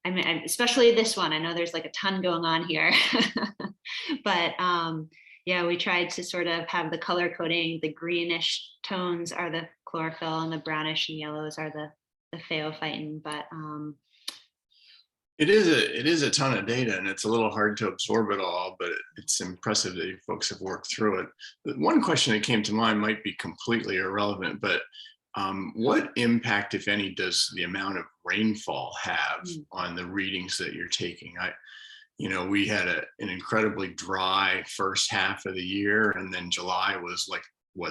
I mean, especially this one. I know there's like a ton going on here, but yeah, we tried to sort of have the color coding. The greenish tones are the chlorophyll, and the brownish and yellows are the phaophytin. But it is a ton of data, and it's a little hard to absorb it all, but it's impressive that you folks have worked through it. One question that came to mind might be completely irrelevant, but what impact, if any, does the amount of rainfall have on the readings that you're taking? We had an incredibly dry first half of the year, and then July was like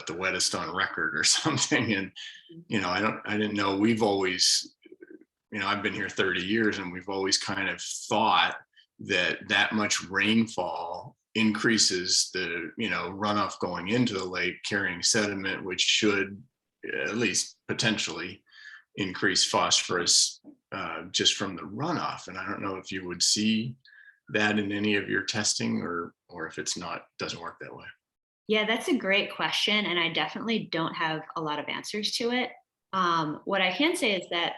the wettest on record or something. And I didn't know. We've always, I've been here 30 years, and we've always kind of thought that much rainfall increases the runoff going into the lake, carrying sediment, which should at least potentially increase phosphorus just from the runoff. And I don't know if you would see that in any of your testing, or if it's not, doesn't work that way. Yeah, that's a great question, and I definitely don't have a lot of answers to it. What I can say is that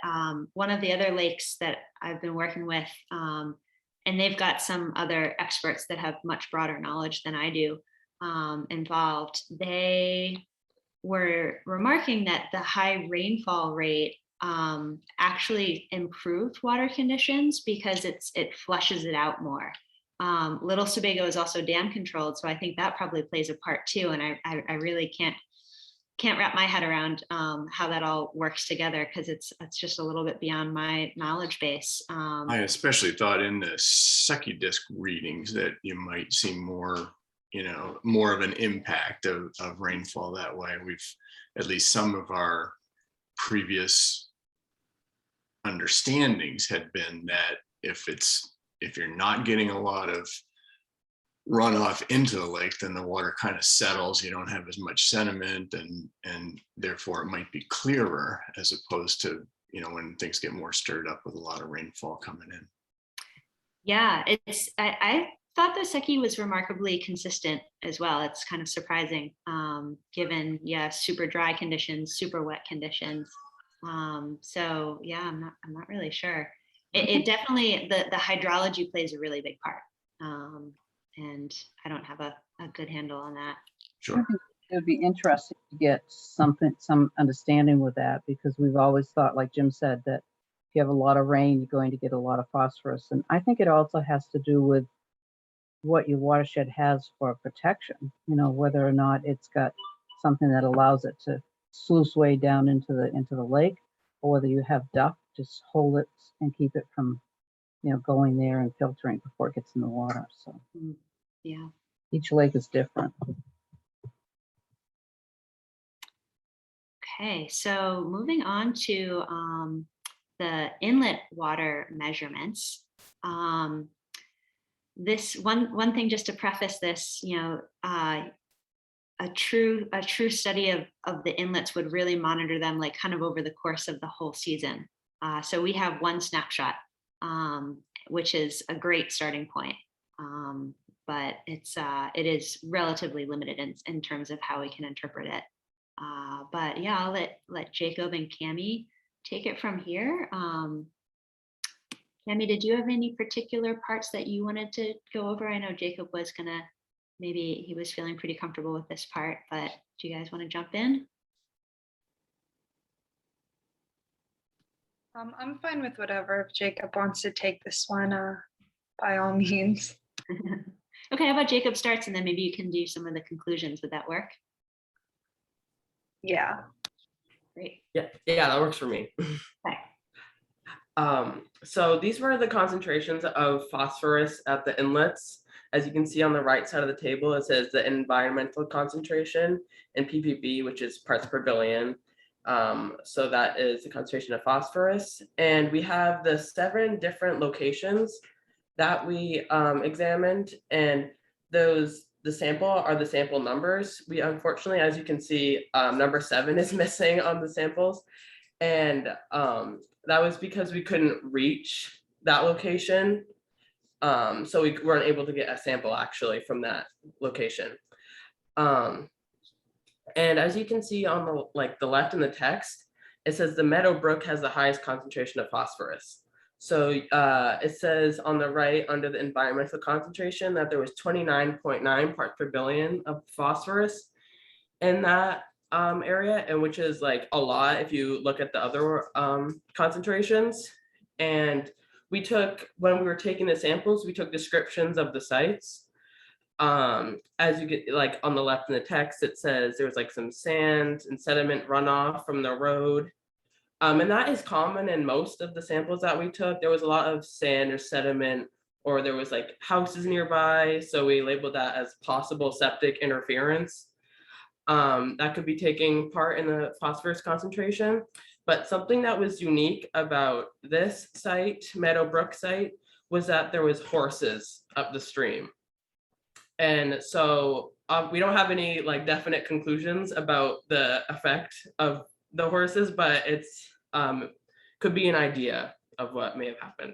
one of the other lakes that I've been working with, and they've got some other experts that have much broader knowledge than I do involved, they were remarking that the high rainfall rate actually improved water conditions because it flushes it out more. Little Sebago is also dam controlled, so I think that probably plays a part too. And I really can't wrap my head around how that all works together, because it's just a little bit beyond my knowledge base. I especially thought in the Secchi disc readings that you might see more of an impact of rainfall that way. We've, at least some of our previous understandings had been that if you're not getting a lot of runoff into the lake, then the water kind of settles. You don't have as much sediment, and therefore it might be clearer, as opposed to when things get more stirred up with a lot of rainfall coming in. Yeah, I thought the Secchi was remarkably consistent as well. It's kind of surprising, given super dry conditions, super wet conditions. So yeah, I'm not really sure. It definitely, the hydrology plays a really big part. And I don't have a good handle on that. Sure. It would be interesting to get some understanding with that, because we've always thought, like Jim said, that if you have a lot of rain, you're going to get a lot of phosphorus. And I think it also has to do with what your watershed has for protection, whether or not it's got something that allows it to sluice way down into the lake, or whether you have duct, just hold it and keep it from, going there and filtering before it gets in the water. So Yeah. each lake is different. Okay, so moving on to the inlet water measurements. This one thing, just to preface this, a true study of the inlets would really monitor them like kind of over the course of the whole season. So we have one snapshot, which is a great starting point. But it is relatively limited in terms of how we can interpret it. But yeah, I'll let Jacob and Cami take it from here. Cami, did you have any particular parts that you wanted to go over? I know Jacob was maybe he was feeling pretty comfortable with this part, but do you guys want to jump in? I'm fine with whatever. If Jacob wants to take this one, by all means. Okay, how about Jacob starts and then maybe you can do some of the conclusions. Would that work? Yeah. Great. Yeah, that works for me. Okay. So these were the concentrations of phosphorus at the inlets. As you can see on the right side of the table, it says the environmental concentration and ppb, which is parts per billion. So that is the concentration of phosphorus. And we have the 7 different locations that we examined, and the sample are the sample numbers. We unfortunately, as you can see, number 7 is missing on the samples. And that was because we couldn't reach that location. So we weren't able to get a sample actually from that location. And as you can see on the left in the text, it says the Meadow Brook has the highest concentration of phosphorus. So it says on the right under the environmental concentration that there was 29.9 parts per billion of phosphorus in that area, and which is like a lot if you look at the other concentrations. And when we were taking the samples, we took descriptions of the sites. As you get like on the left in the text, it says there was like some sand and sediment runoff from the road. And that is common in most of the samples that we took. There was a lot of sand or sediment, or there was like houses nearby. So we labeled that as possible septic interference. That could be taking part in the phosphorus concentration. But something that was unique about this site, Meadow Brook site, was that there was horses up the stream. And so we don't have any like definite conclusions about the effect of the horses, but it's could be an idea of what may have happened.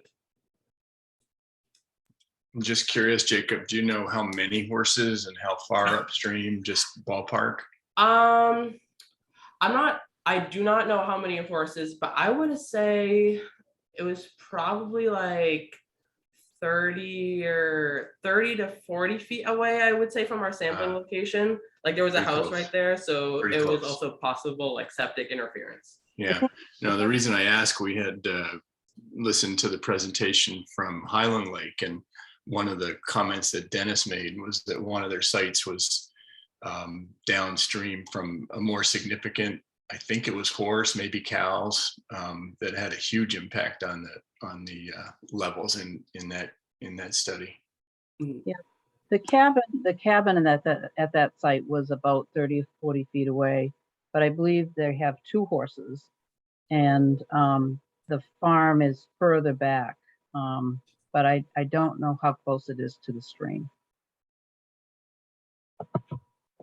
I'm just curious, Jacob, do you know how many horses and how far upstream, just ballpark? I do not know how many horses, but I would say it was probably like 30 to 40 feet away, I would say, from our sampling location. Like there was a house right there, so Pretty it close. was also possible like septic interference. Yeah, no, the reason I ask, we had listened to the presentation from Highland Lake, and one of the comments that Dennis made was that one of their sites was downstream from a more significant, I think it was horse, maybe cows, that had a huge impact on the levels in that study. Yeah, the cabin at that site was about 30 or 40 feet away, but I believe they have 2 horses, and the farm is further back, but I don't know how close it is to the stream.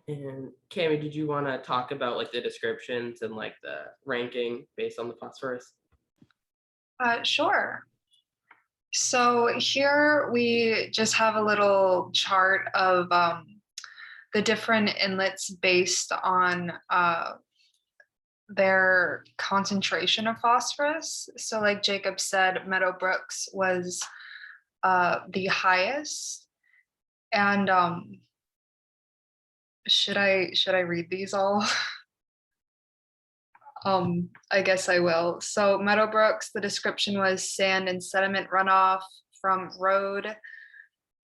And Cami, did you want to talk about like the descriptions and like the ranking based on the phosphorus? Sure. So here we just have a little chart of the different inlets based on their concentration of phosphorus. So like Jacob said, Meadowbrooks was the highest. And should I read these all? I guess I will. So Meadowbrooks, the description was sand and sediment runoff from road.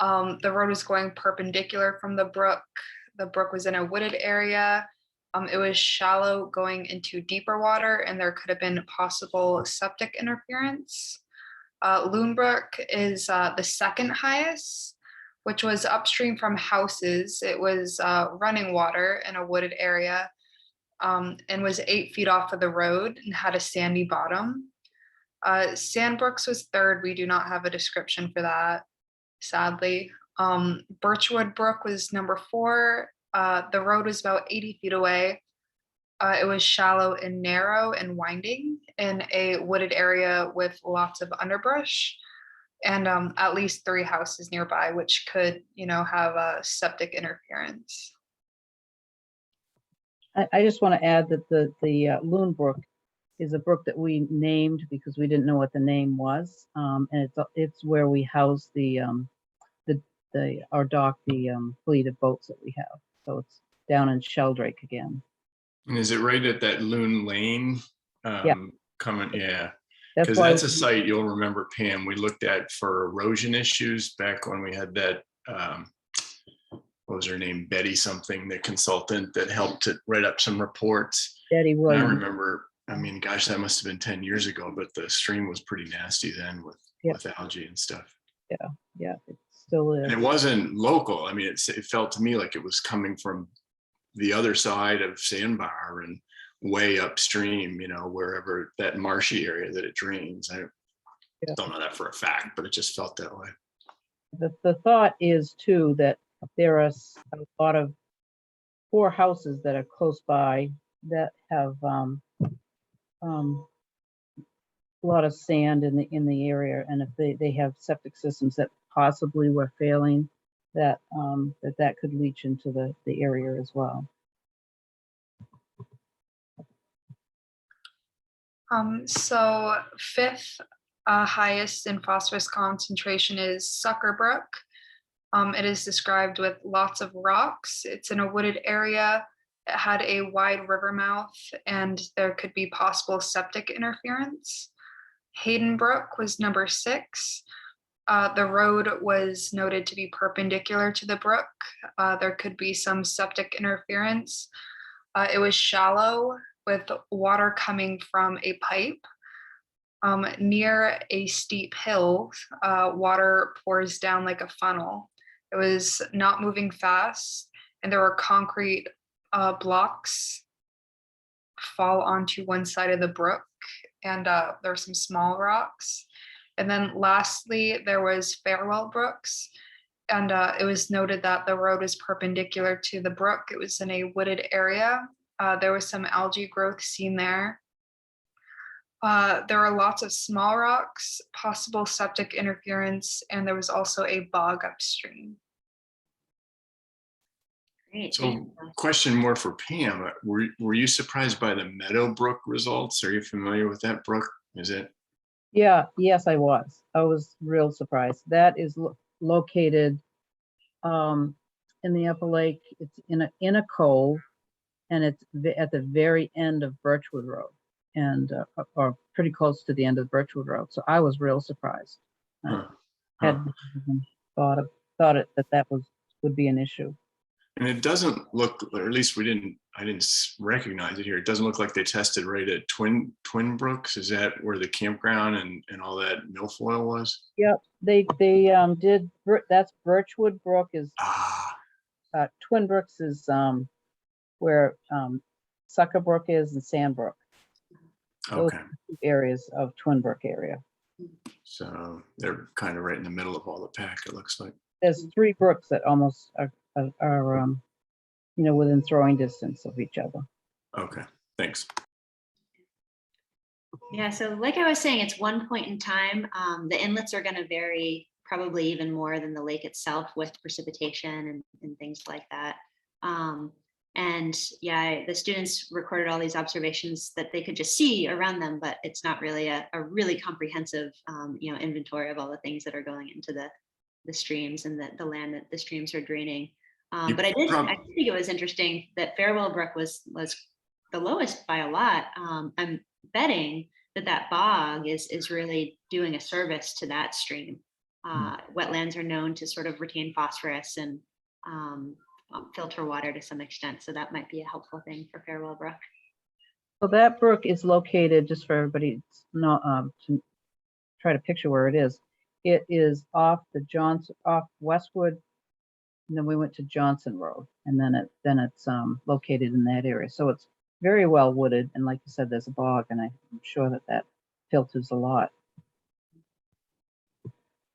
The road was going perpendicular from the brook. The brook was in a wooded area. It was shallow going into deeper water, and there could have been possible septic interference. Loon Brook is the second highest, which was upstream from houses. It was running water in a wooded area, and was 8 feet off of the road and had a sandy bottom. Sandbrooks was third. We do not have a description for that, sadly. Birchwood Brook was number 4. The road was about 80 feet away. It was shallow and narrow and winding in a wooded area with lots of underbrush, and at least 3 houses nearby, which could, have a septic interference. I just want to add that the Loon Brook is a brook that we named because we didn't know what the name was, and it's where we house our dock, the fleet of boats that we have. So it's down in Sheldrake again. And is it right at that Loon Lane? Yeah. Coming, yeah. That's Because why that's a site you'll remember, Pam, we looked at for erosion issues back when we had that, what was her name? Betty something, the consultant that helped to write up some reports. Betty And I Williams. remember, I mean, gosh, that must have been 10 years ago, but the stream was pretty nasty then with algae and stuff. Yeah, it still is. And it wasn't local. I mean, it felt to me like it was coming from the other side of Sandbar and way upstream, wherever that marshy area that it drains. I don't know that for a fact, but it just felt that way. The thought is too that there are a lot of poor houses that are close by that have a lot of sand in the area, and if they have septic systems that possibly were failing, that could leach into the area as well. So 5th highest in phosphorus concentration is Sucker Brook. It is described with lots of rocks. It's in a wooded area. It had a wide river mouth, and there could be possible septic interference. Hayden Brook was number 6. The road was noted to be perpendicular to the brook. There could be some septic interference. It was shallow with water coming from a pipe. Near a steep hill, water pours down like a funnel. It was not moving fast, and there were concrete blocks fall onto one side of the brook, and there were some small rocks. And then lastly, there was Farewell Brooks, and it was noted that the road was perpendicular to the brook. It was in a wooded area. There was some algae growth seen there. There were lots of small rocks, possible septic interference, and there was also a bog upstream. Great. So question more for Pam, were you surprised by the Meadowbrook results? Are you familiar with that brook? Is it? Yeah, yes, I was. I was real surprised. That is located in the upper lake. It's in a cove, and it's at the very end of Birchwood Road, and or pretty close to the end of Birchwood Road. So I was real surprised. Had thought that would be an issue. And it doesn't look, or at least I didn't recognize it here. It doesn't look like they tested right at Twin Brooks. Is that where the campground and all that milfoil was? Yep, they did. That's Birchwood Brook is. Twin Brooks is where Sucker Brook is and Sandbrook. Those Okay. are the 2 areas of Twin Brook area. So they're kind of right in the middle of all the pack, it looks like. There's 3 brooks that almost are within throwing distance of each other. Okay, thanks. Yeah, so like I was saying, it's one point in time. The inlets are going to vary probably even more than the lake itself with precipitation and things like that. And yeah, the students recorded all these observations that they could just see around them, but it's not really a really comprehensive inventory of all the things that are going into the streams and the land that the streams are draining. But I think it was interesting that Farewell Brook was the lowest by a lot. I'm betting that bog is really doing a service to that stream. Wetlands are known to sort of retain phosphorus, and filter water to some extent. So that might be a helpful thing for Farewell Brook. So that brook is located, just for everybody to try to picture where it is. It is off Westwood, and then we went to Johnson Road, and then it's located in that area. So it's very well wooded, and like you said, there's a bog, and I'm sure that filters a lot.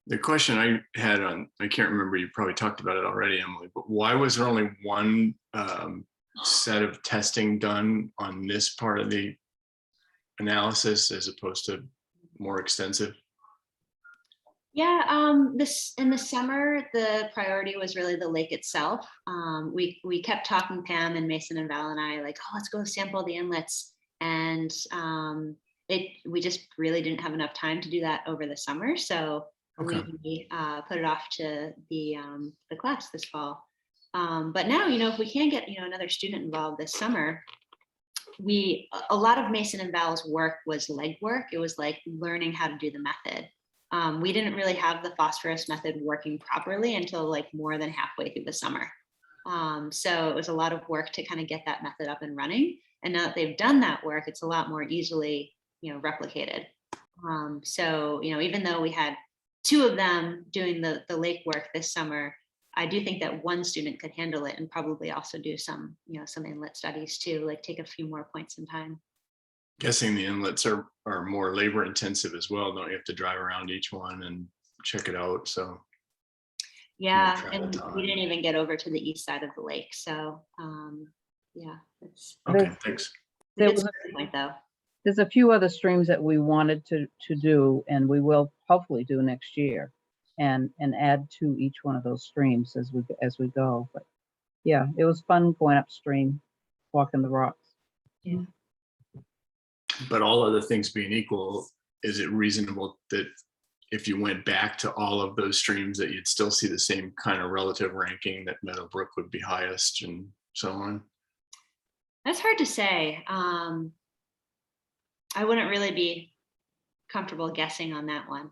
The question I had I can't remember, you probably talked about it already, Emily, but why was there only one set of testing done on this part of the analysis as opposed to more extensive? Yeah, this in the summer, the priority was really the lake itself. We kept talking, Pam and Mason and Val and I, like, oh, let's go sample the inlets. And we just really didn't have enough time to do that over the summer. So Okay. we put it off to the class this fall. But now, if we can get, another student involved this summer, a lot of Mason and Val's work was legwork. It was like learning how to do the method. We didn't really have the phosphorus method working properly until like more than halfway through the summer. So it was a lot of work to kind of get that method up and running. And now that they've done that work, it's a lot more easily, replicated. So, even though we had 2 of them doing the lake work this summer, I do think that one student could handle it and probably also do some, some inlet studies too, like take a few more points in time. Guessing the inlets are more labor intensive as well. Don't you have to drive around each one and check it out? So yeah, travel and time. we didn't even get over to the east side of the lake. So yeah, it's Okay, thanks. a good starting point though. There's a few other streams that we wanted to do, and we will hopefully do next year, and add to each one of those streams as we go. But yeah, it was fun going upstream, walking the rocks. Yeah. But all other things being equal, is it reasonable that if you went back to all of those streams that you'd still see the same kind of relative ranking, that Meadowbrook would be highest and so on? That's hard to say. I wouldn't really be comfortable guessing on that one.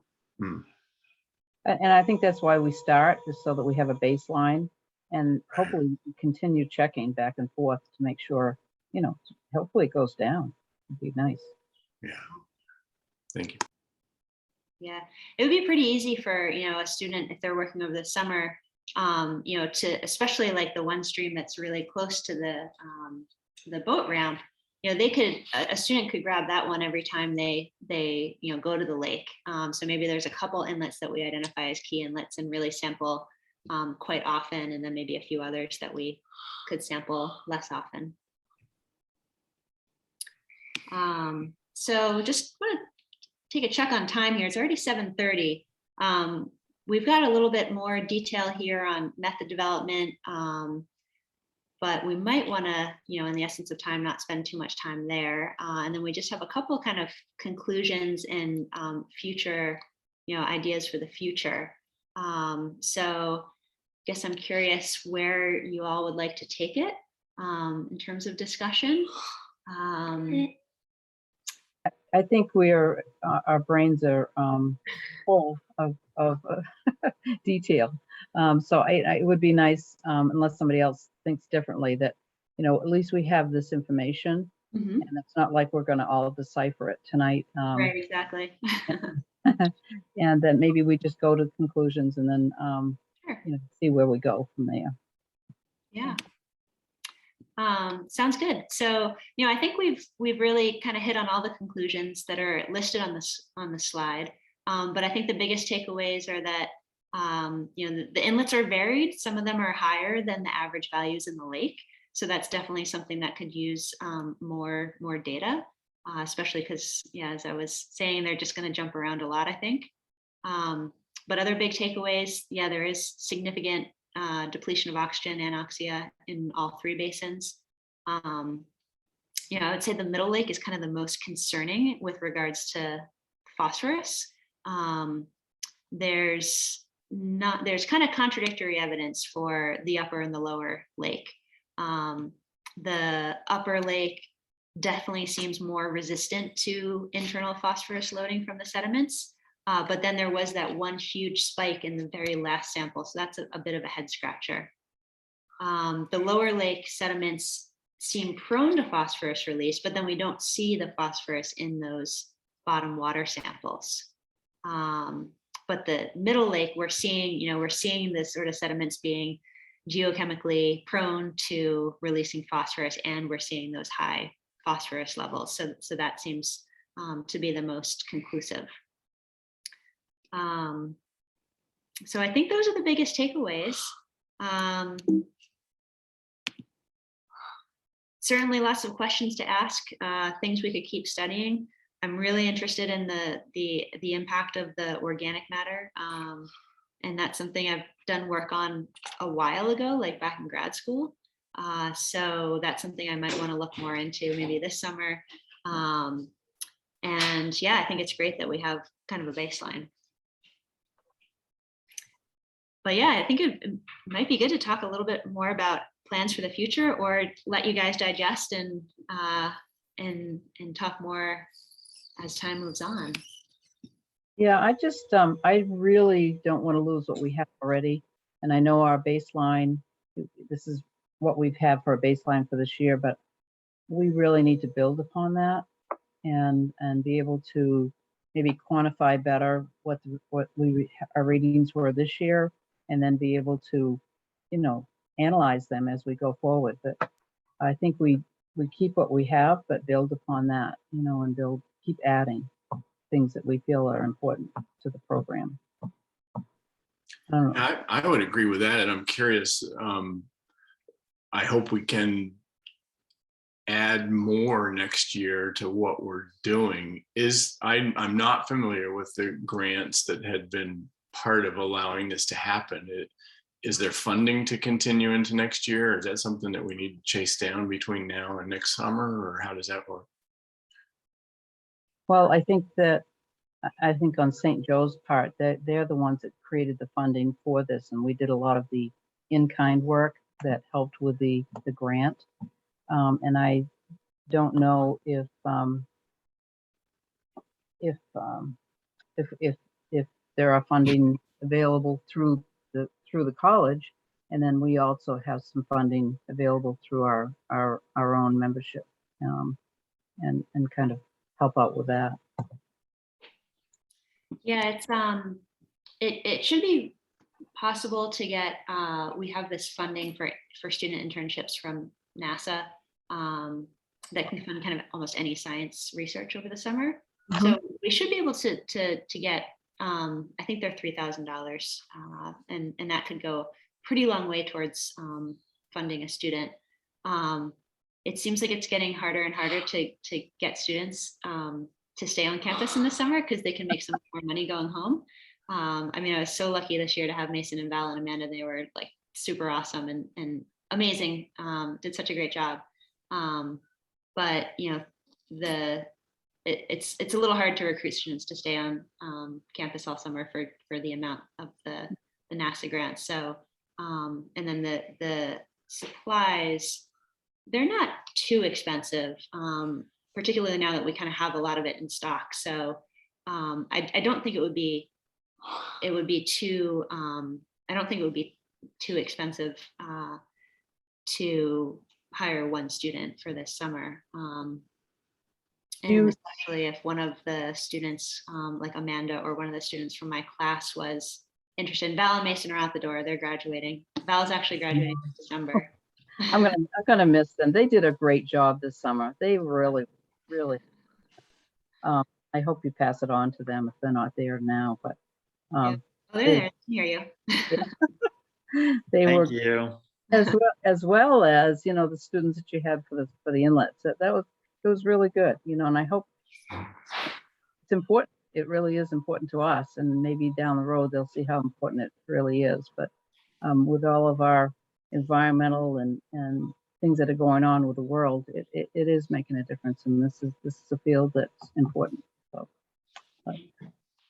And I think that's why we start, just so that we have a baseline, and hopefully continue checking back and forth to make sure, hopefully it goes down. It'd be nice. Yeah. Thank you. Yeah, it would be pretty easy for, a student, if they're working over the summer, to, especially like the one stream that's really close to the boat ramp, a student could grab that one every time they go to the lake. So maybe there's a couple inlets that we identify as key inlets and really sample quite often, and then maybe a few others that we could sample less often. So just want to take a check on time here. It's already 7:30. We've got a little bit more detail here on method development, but we might want to, in the essence of time, not spend too much time there. And then we just have a couple kind of conclusions and future, ideas for the future. So I guess I'm curious where you all would like to take it in terms of discussion. I think our brains are full of detail. So it would be nice, unless somebody else thinks differently, that, at least we have this information, and it's not like we're going to all decipher it tonight. Right, exactly. And then maybe we just go to conclusions and then, Sure. See where we go from there. Yeah. Sounds good. So, I think we've really kind of hit on all the conclusions that are listed on the slide. But I think the biggest takeaways are that, the inlets are varied. Some of them are higher than the average values in the lake. So that's definitely something that could use more data, especially because, as I was saying, they're just going to jump around a lot, I think. But other big takeaways, there is significant depletion of oxygen and anoxia in all 3 basins. I would say the middle lake is kind of the most concerning with regards to phosphorus. There's kind of contradictory evidence for the upper and the lower lake. The upper lake definitely seems more resistant to internal phosphorus loading from the sediments. But then there was that one huge spike in the very last sample. So that's a bit of a head scratcher. the lower lake sediments seem prone to phosphorus release, but then we don't see the phosphorus in those bottom water samples. But the middle lake, we're seeing this sort of sediments being geochemically prone to releasing phosphorus, and we're seeing those high phosphorus levels. So that seems to be the most conclusive. So I think those are the biggest takeaways. Certainly lots of questions to ask, things we could keep studying. I'm really interested in the impact of the organic matter. And that's something I've done work on a while ago, like back in grad school. So that's something I might want to look more into maybe this summer. And yeah, I think it's great that we have kind of a baseline. But yeah, I think it might be good to talk a little bit more about plans for the future, or let you guys digest and talk more as time moves on. Yeah, I really don't want to lose what we have already. And I know our baseline, this is what we've had for a baseline for this year, but we really need to build upon that and be able to maybe quantify better what our readings were this year, and then be able to, analyze them as we go forward. But I think we keep what we have, but build upon that, and keep adding things that we feel are important to the program. I don't know. I would agree with that, and I'm curious. I hope we can add more next year to what we're doing. I'm not familiar with the grants that had been part of allowing this to happen. Is there funding to continue into next year, or is that something that we need to chase down between now and next summer, or how does that work? Well, I think on St. Joe's part, that they're the ones that created the funding for this, and we did a lot of the in-kind work that helped with the grant. And I don't know if there are funding available through the college, and then we also have some funding available through our own membership, and kind of help out with that. Yeah, it's it should be possible to get. We have this funding for student internships from NASA that can fund kind of almost any science research over the summer. Mm-hmm. So we should be able to get. I think they're $3,000, and that could go pretty long way towards funding a student. It seems like it's getting harder and harder to get students to stay on campus in the summer, because they can make some more money going home. I mean, I was so lucky this year to have Mason and Val and Amanda. They were like super awesome and amazing. Did such a great job. But it's a little hard to recruit students to stay on campus all summer for the amount of the NASA grants. So and then the supplies, they're not too expensive, particularly now that we kind of have a lot of it in stock. So I don't think it would be too I don't think it would be too expensive to hire one student for this summer. And especially if one of the students, like Amanda, or one of the students from my class was interested. Val and Mason are out the door. They're graduating. Val's actually graduating in December. I'm gonna miss them. They did a great job this summer. They really. I hope you pass it on to them if they're not there now. But Yeah. Oh, they're there. I can hear you. They Thank were you. as well as the students that you had for the inlets. It was really good. And I hope it's important. It really is important to us, and maybe down the road they'll see how important it really is. But with all of our environmental and things that are going on with the world, it is making a difference, and this is a field that's important. So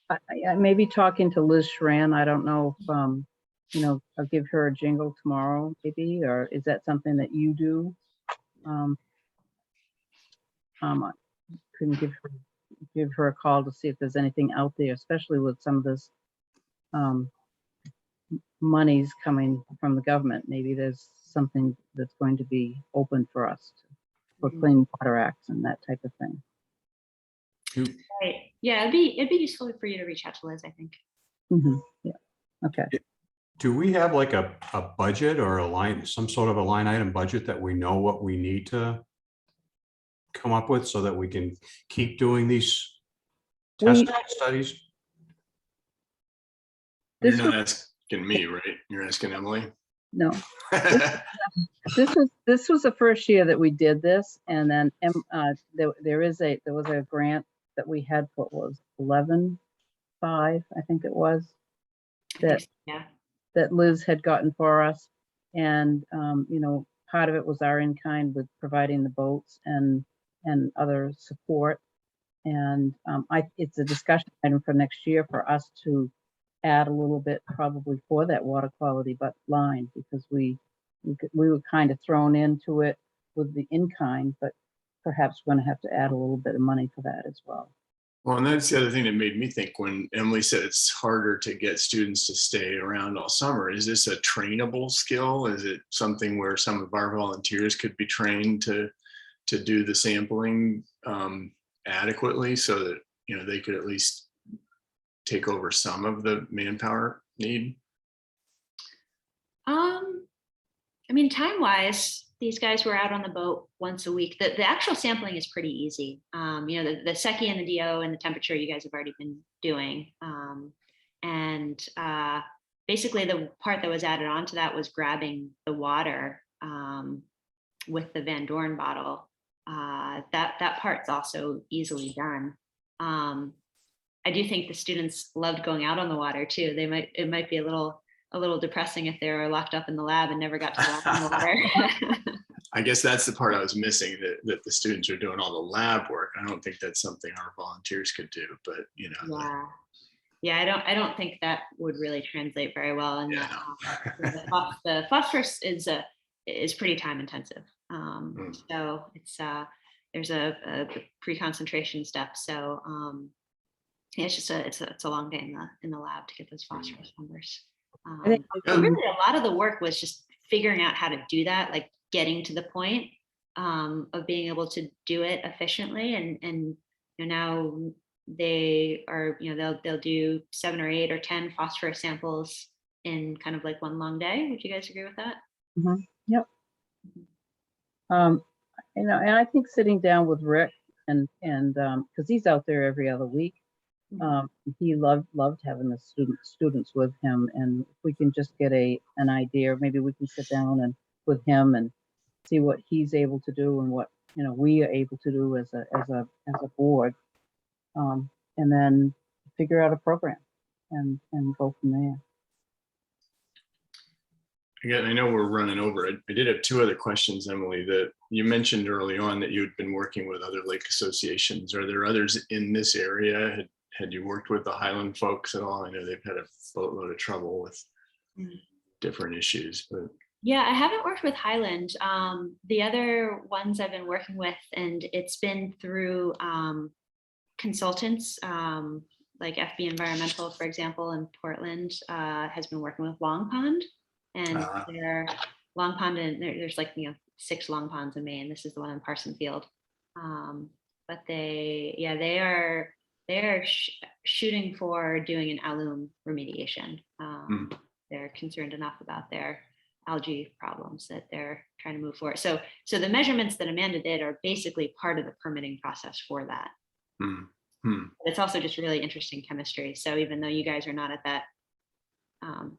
I may be talking to Liz Schran. I don't know if I'll give her a jingle tomorrow, maybe, or is that something that you do? I couldn't give her a call to see if there's anything out there, especially with some of this monies coming from the government. Maybe there's something that's going to be open for us for Clean Water Acts and that type of thing. Right. Yeah, it'd be useful for you to reach out to Liz, I think. Yeah. Okay. Do we have like a budget or a line, some sort of a line item budget that we know what we need to come up with so that we can keep doing these We- test studies? You're This not was, asking me, right? You're asking Emily? no, this was the first year that we did this, and then there was a grant that we had for, what was 11.5, I think it was, that Yeah. that Liz had gotten for us. And, you know, part of it was our in-kind with providing the boats and other support. And it's a discussion item for next year for us to add a little bit probably for that water quality but line, because we were kind of thrown into it with the in-kind, but perhaps we're going to have to add a little bit of money for that as well. Well, and that's the other thing that made me think when Emily said it's harder to get students to stay around all summer. Is this a trainable skill? Is it something where some of our volunteers could be trained to do the sampling adequately so that, you know, they could at least take over some of the manpower need? I mean, time-wise, these guys were out on the boat once a week. The actual sampling is pretty easy. You know, the SECI and the DO and the temperature you guys have already been doing. Basically the part that was added on to that was grabbing the water with the Van Dorn bottle. That part's also easily done. I do think the students loved going out on the water too. It might be a little depressing if they were locked up in the lab and never got to walk in the water. I guess that's the part I was missing, that the students are doing all the lab work. I don't think that's something our volunteers could do, but you know. Yeah, I don't think that would really translate very well. And Yeah, the phosphorus is pretty time intensive. So it's there's a pre-concentration step. So yeah, it's a long day in the lab to get those phosphorus numbers. But really, a lot of the work was just figuring out how to do that, like getting to the point of being able to do it efficiently. And you know, now they are, you know, they'll do 7 or 8 or 10 phosphorus samples in kind of like one long day. Would you guys agree with that? Yep. You know, and I think sitting down with Rick and because he's out there every other week. He loved having the students with him, and if we can just get an idea, maybe we can sit down and with him and see what he's able to do and what, you know, we are able to do as a board, and then figure out a program and go from there. Again, I know we're running over. I did have 2 other questions, Emily, that you mentioned early on that you had been working with other lake associations. Are there others in this area? Had you worked with the Highland folks at all? I know they've had a boatload of trouble with different issues, but. Yeah, I haven't worked with Highland. The other ones I've been working with, and it's been through consultants, like FB Environmental, for example, in Portland, has been working with Long Pond, and their Long Pond, and there's like, you know, 6 Long Ponds in Maine. This is the one in Parson Field. But they are shooting for doing an alum remediation. They're concerned enough about their algae problems that they're trying to move forward. So the measurements that Amanda did are basically part of the permitting process for that. It's also just really interesting chemistry. So even though you guys are not at that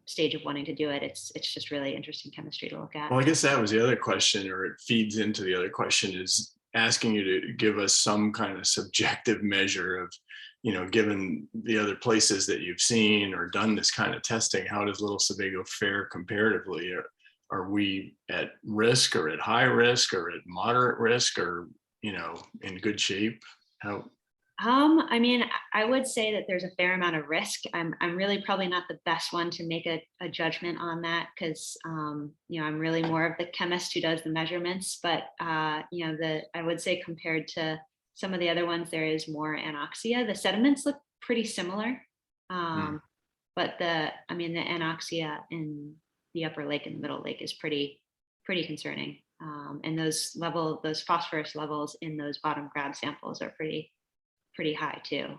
stage of wanting to do it, it's just really interesting chemistry to look at. Well, I guess that was the other question, or it feeds into the other question, is asking you to give us some kind of subjective measure of, you know, given the other places that you've seen or done this kind of testing, how does Little Sebago fare comparatively? Are we at risk or at high risk or at moderate risk, or, you know, in good shape? How? I mean, I would say that there's a fair amount of risk. I'm really probably not the best one to make a judgment on that, because you know, I'm really more of the chemist who does the measurements. But you know, I would say compared to some of the other ones, there is more anoxia. The sediments look pretty similar. but the anoxia in the upper lake and the middle lake is pretty concerning. And those phosphorus levels in those bottom grab samples are pretty high too.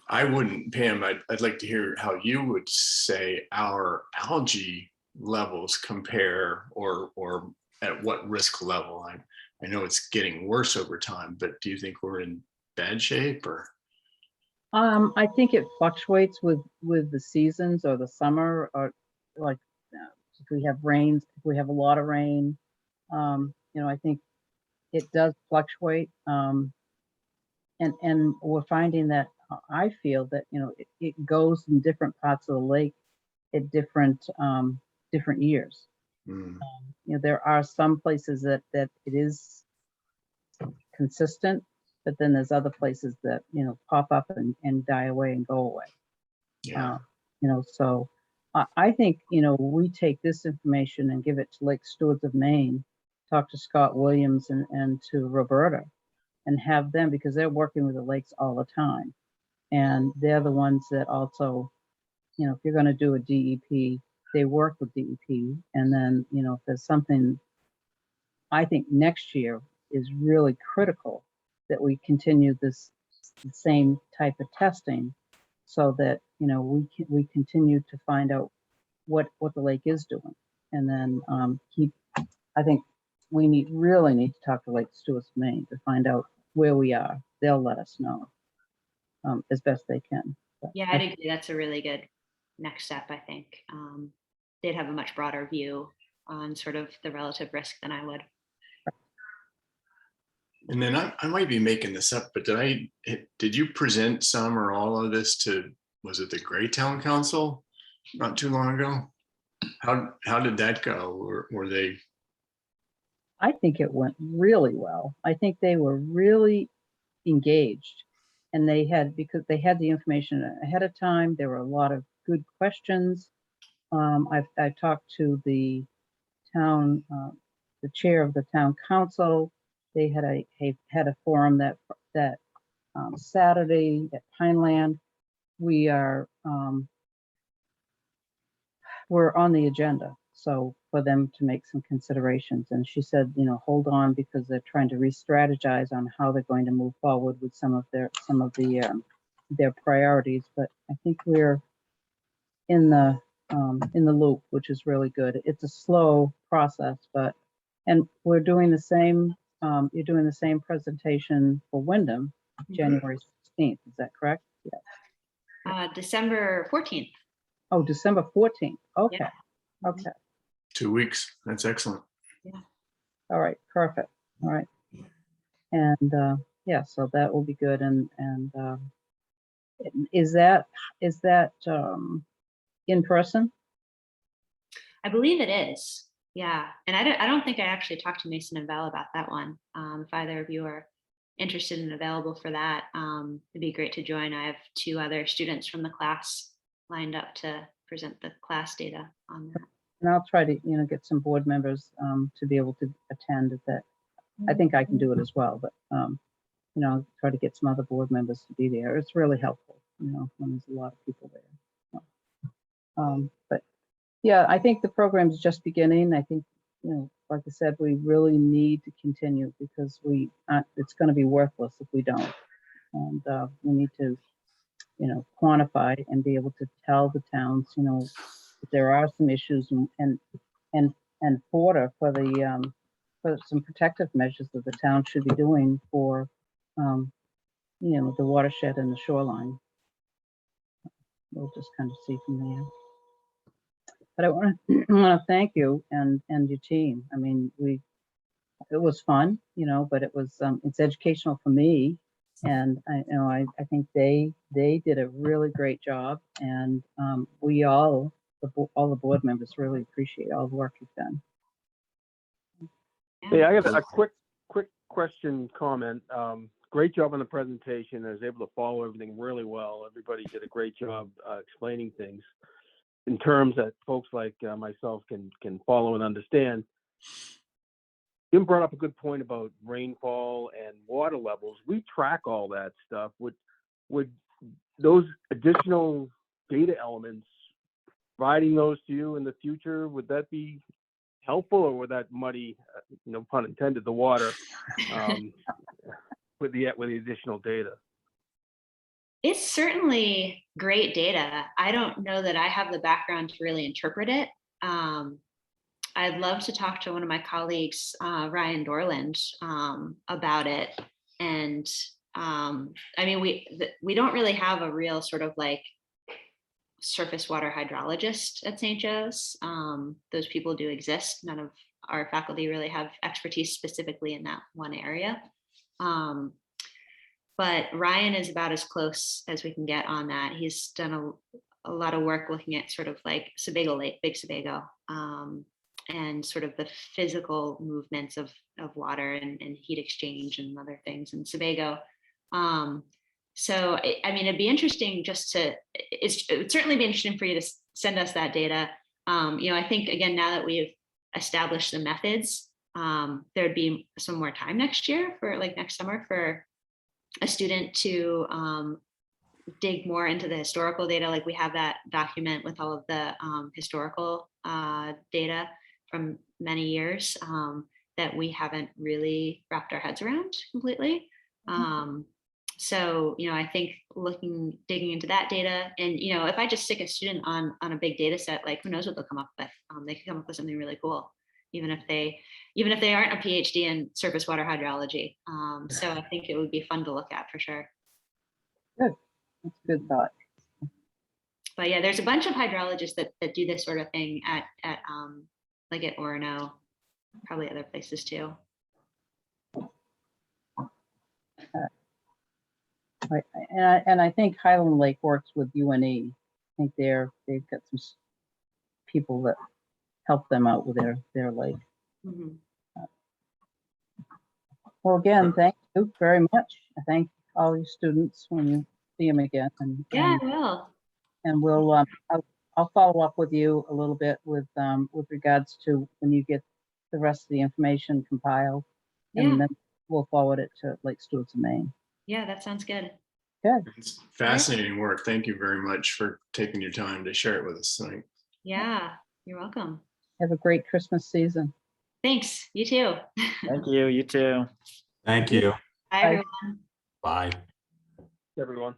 I wouldn't, Pam, I'd like to hear how you would say our algae levels compare, or at what risk level. I know it's getting worse over time, but do you think we're in bad shape, or? I think it fluctuates with the seasons or the summer, or like if we have rains, if we have a lot of rain, I think it does fluctuate. And we're finding that I feel that, it goes in different parts of the lake at different years. Mm. There are some places that it is consistent, but then there's other places that, pop up and die away and go away. Yeah. So I think, we take this information and give it to Lake Stewards of Maine, talk to Scott Williams and to Roberta, and have them, because they're working with the lakes all the time. And they're the ones that also, if you're going to do a DEP, they work with DEP. And then, if there's something, I think next year is really critical that we continue the same type of testing, so that, we continue to find out what the lake is doing. And then I think we really need to talk to Lake Stewards, Maine, to find out where we are. They'll let us know as best they can. But Yeah, I'd agree. That's a really good next step, I think. They'd have a much broader view on sort of the relative risk than I would. And then I might be making this up, but did you present some or all of this to, was it the Greytown Council not too long ago? How did that go? Were they? I think it went really well. I think they were really engaged, and because they had the information ahead of time. There were a lot of good questions. I talked to the town, the chair of the town council. They had a forum that Saturday at Pineland. We're on the agenda, so for them to make some considerations. And she said, hold on, because they're trying to re-strategize on how they're going to move forward with some of their priorities. But I think we're in the loop, which is really good. It's a slow process, and we're doing the same. You're doing the same presentation for Wyndham, January 16th. Is that correct? Yeah. December 14th. Oh, December 14th. Okay. Yeah. Okay. 2 weeks. That's excellent. Yeah. All right. Perfect. All right. And so that will be good. And is that in person? I believe it is. Yeah. And I don't think I actually talked to Mason and Val about that one. If either of you are interested and available for that, it'd be great to join. I have 2 other students from the class lined up to present the class data on that. And I'll try to, get some board members to be able to attend at that. I think I can do it as well, but I'll try to get some other board members to be there. It's really helpful, when there's a lot of people there. But yeah, I think the program is just beginning. I think, like I said, we really need to continue, because it's going to be worthless if we don't. And we need to, quantify and be able to tell the towns, that there are some issues, and for some protective measures that the town should be doing for, the watershed and the shoreline. We'll just kind of see from there. But I want to thank you and your team. I mean, it was fun, but it was it's educational for me, and I think they did a really great job, and we all the board members really appreciate all the work you've done. Hey, I got a quick question comment. Great job on the presentation. I was able to follow everything really well. Everybody did a great job explaining things in terms that folks like myself can follow and understand. Jim brought up a good point about rainfall and water levels. We track all that stuff. Would those additional data elements, providing those to you in the future, would that be helpful, or would that muddy, no pun intended, the water with the additional data? It's certainly great data. I don't know that I have the background to really interpret it. I'd love to talk to one of my colleagues, Ryan Dorland, about it. And I mean, we don't really have a real sort of like surface water hydrologist at St. Joe's. Those people do exist. None of our faculty really have expertise specifically in that one area. But Ryan is about as close as we can get on that. He's done a lot of work looking at sort of like Sebago Lake, Big Sebago, and sort of the physical movements of water and heat exchange and other things in Sebago. So, I mean, it'd be interesting just to, it would certainly be interesting for you to send us that data. You know, I think, again, now that we've established the methods, there'd be some more time next year for like next summer for a student to dig more into the historical data. Like we have that document with all of the historical data from many years that we haven't really wrapped our heads around completely. So, you know, I think digging into that data, and, you know, if I just stick a student on a big data set, like who knows what they'll come up with. They could come up with something really cool, even if they aren't a PhD in surface water hydrology. So I think it would be fun to look at for sure. Good. That's a good thought. But yeah, there's a bunch of hydrologists that do this sort of thing at like at Orono, probably other places too. Right. And I think Highland Lake works with UNE. I think they've got some people that help them out with their lake. Mm-hmm. Well, again, thank you very much. I thank all your students when you see them again. Yeah, I will. And we'll I'll follow up with you a little bit with regards to when you get the rest of the information compiled, and then we'll forward it to Lake Stewart's of Maine. Yeah, that sounds good. Good. It's fascinating work. Thank you very much for taking your time to share it with us tonight. Yeah, you're welcome. Have a great Christmas season. Thanks. You too. Thank you. You too. Thank you. Bye, Bye. everyone. Bye. Everyone.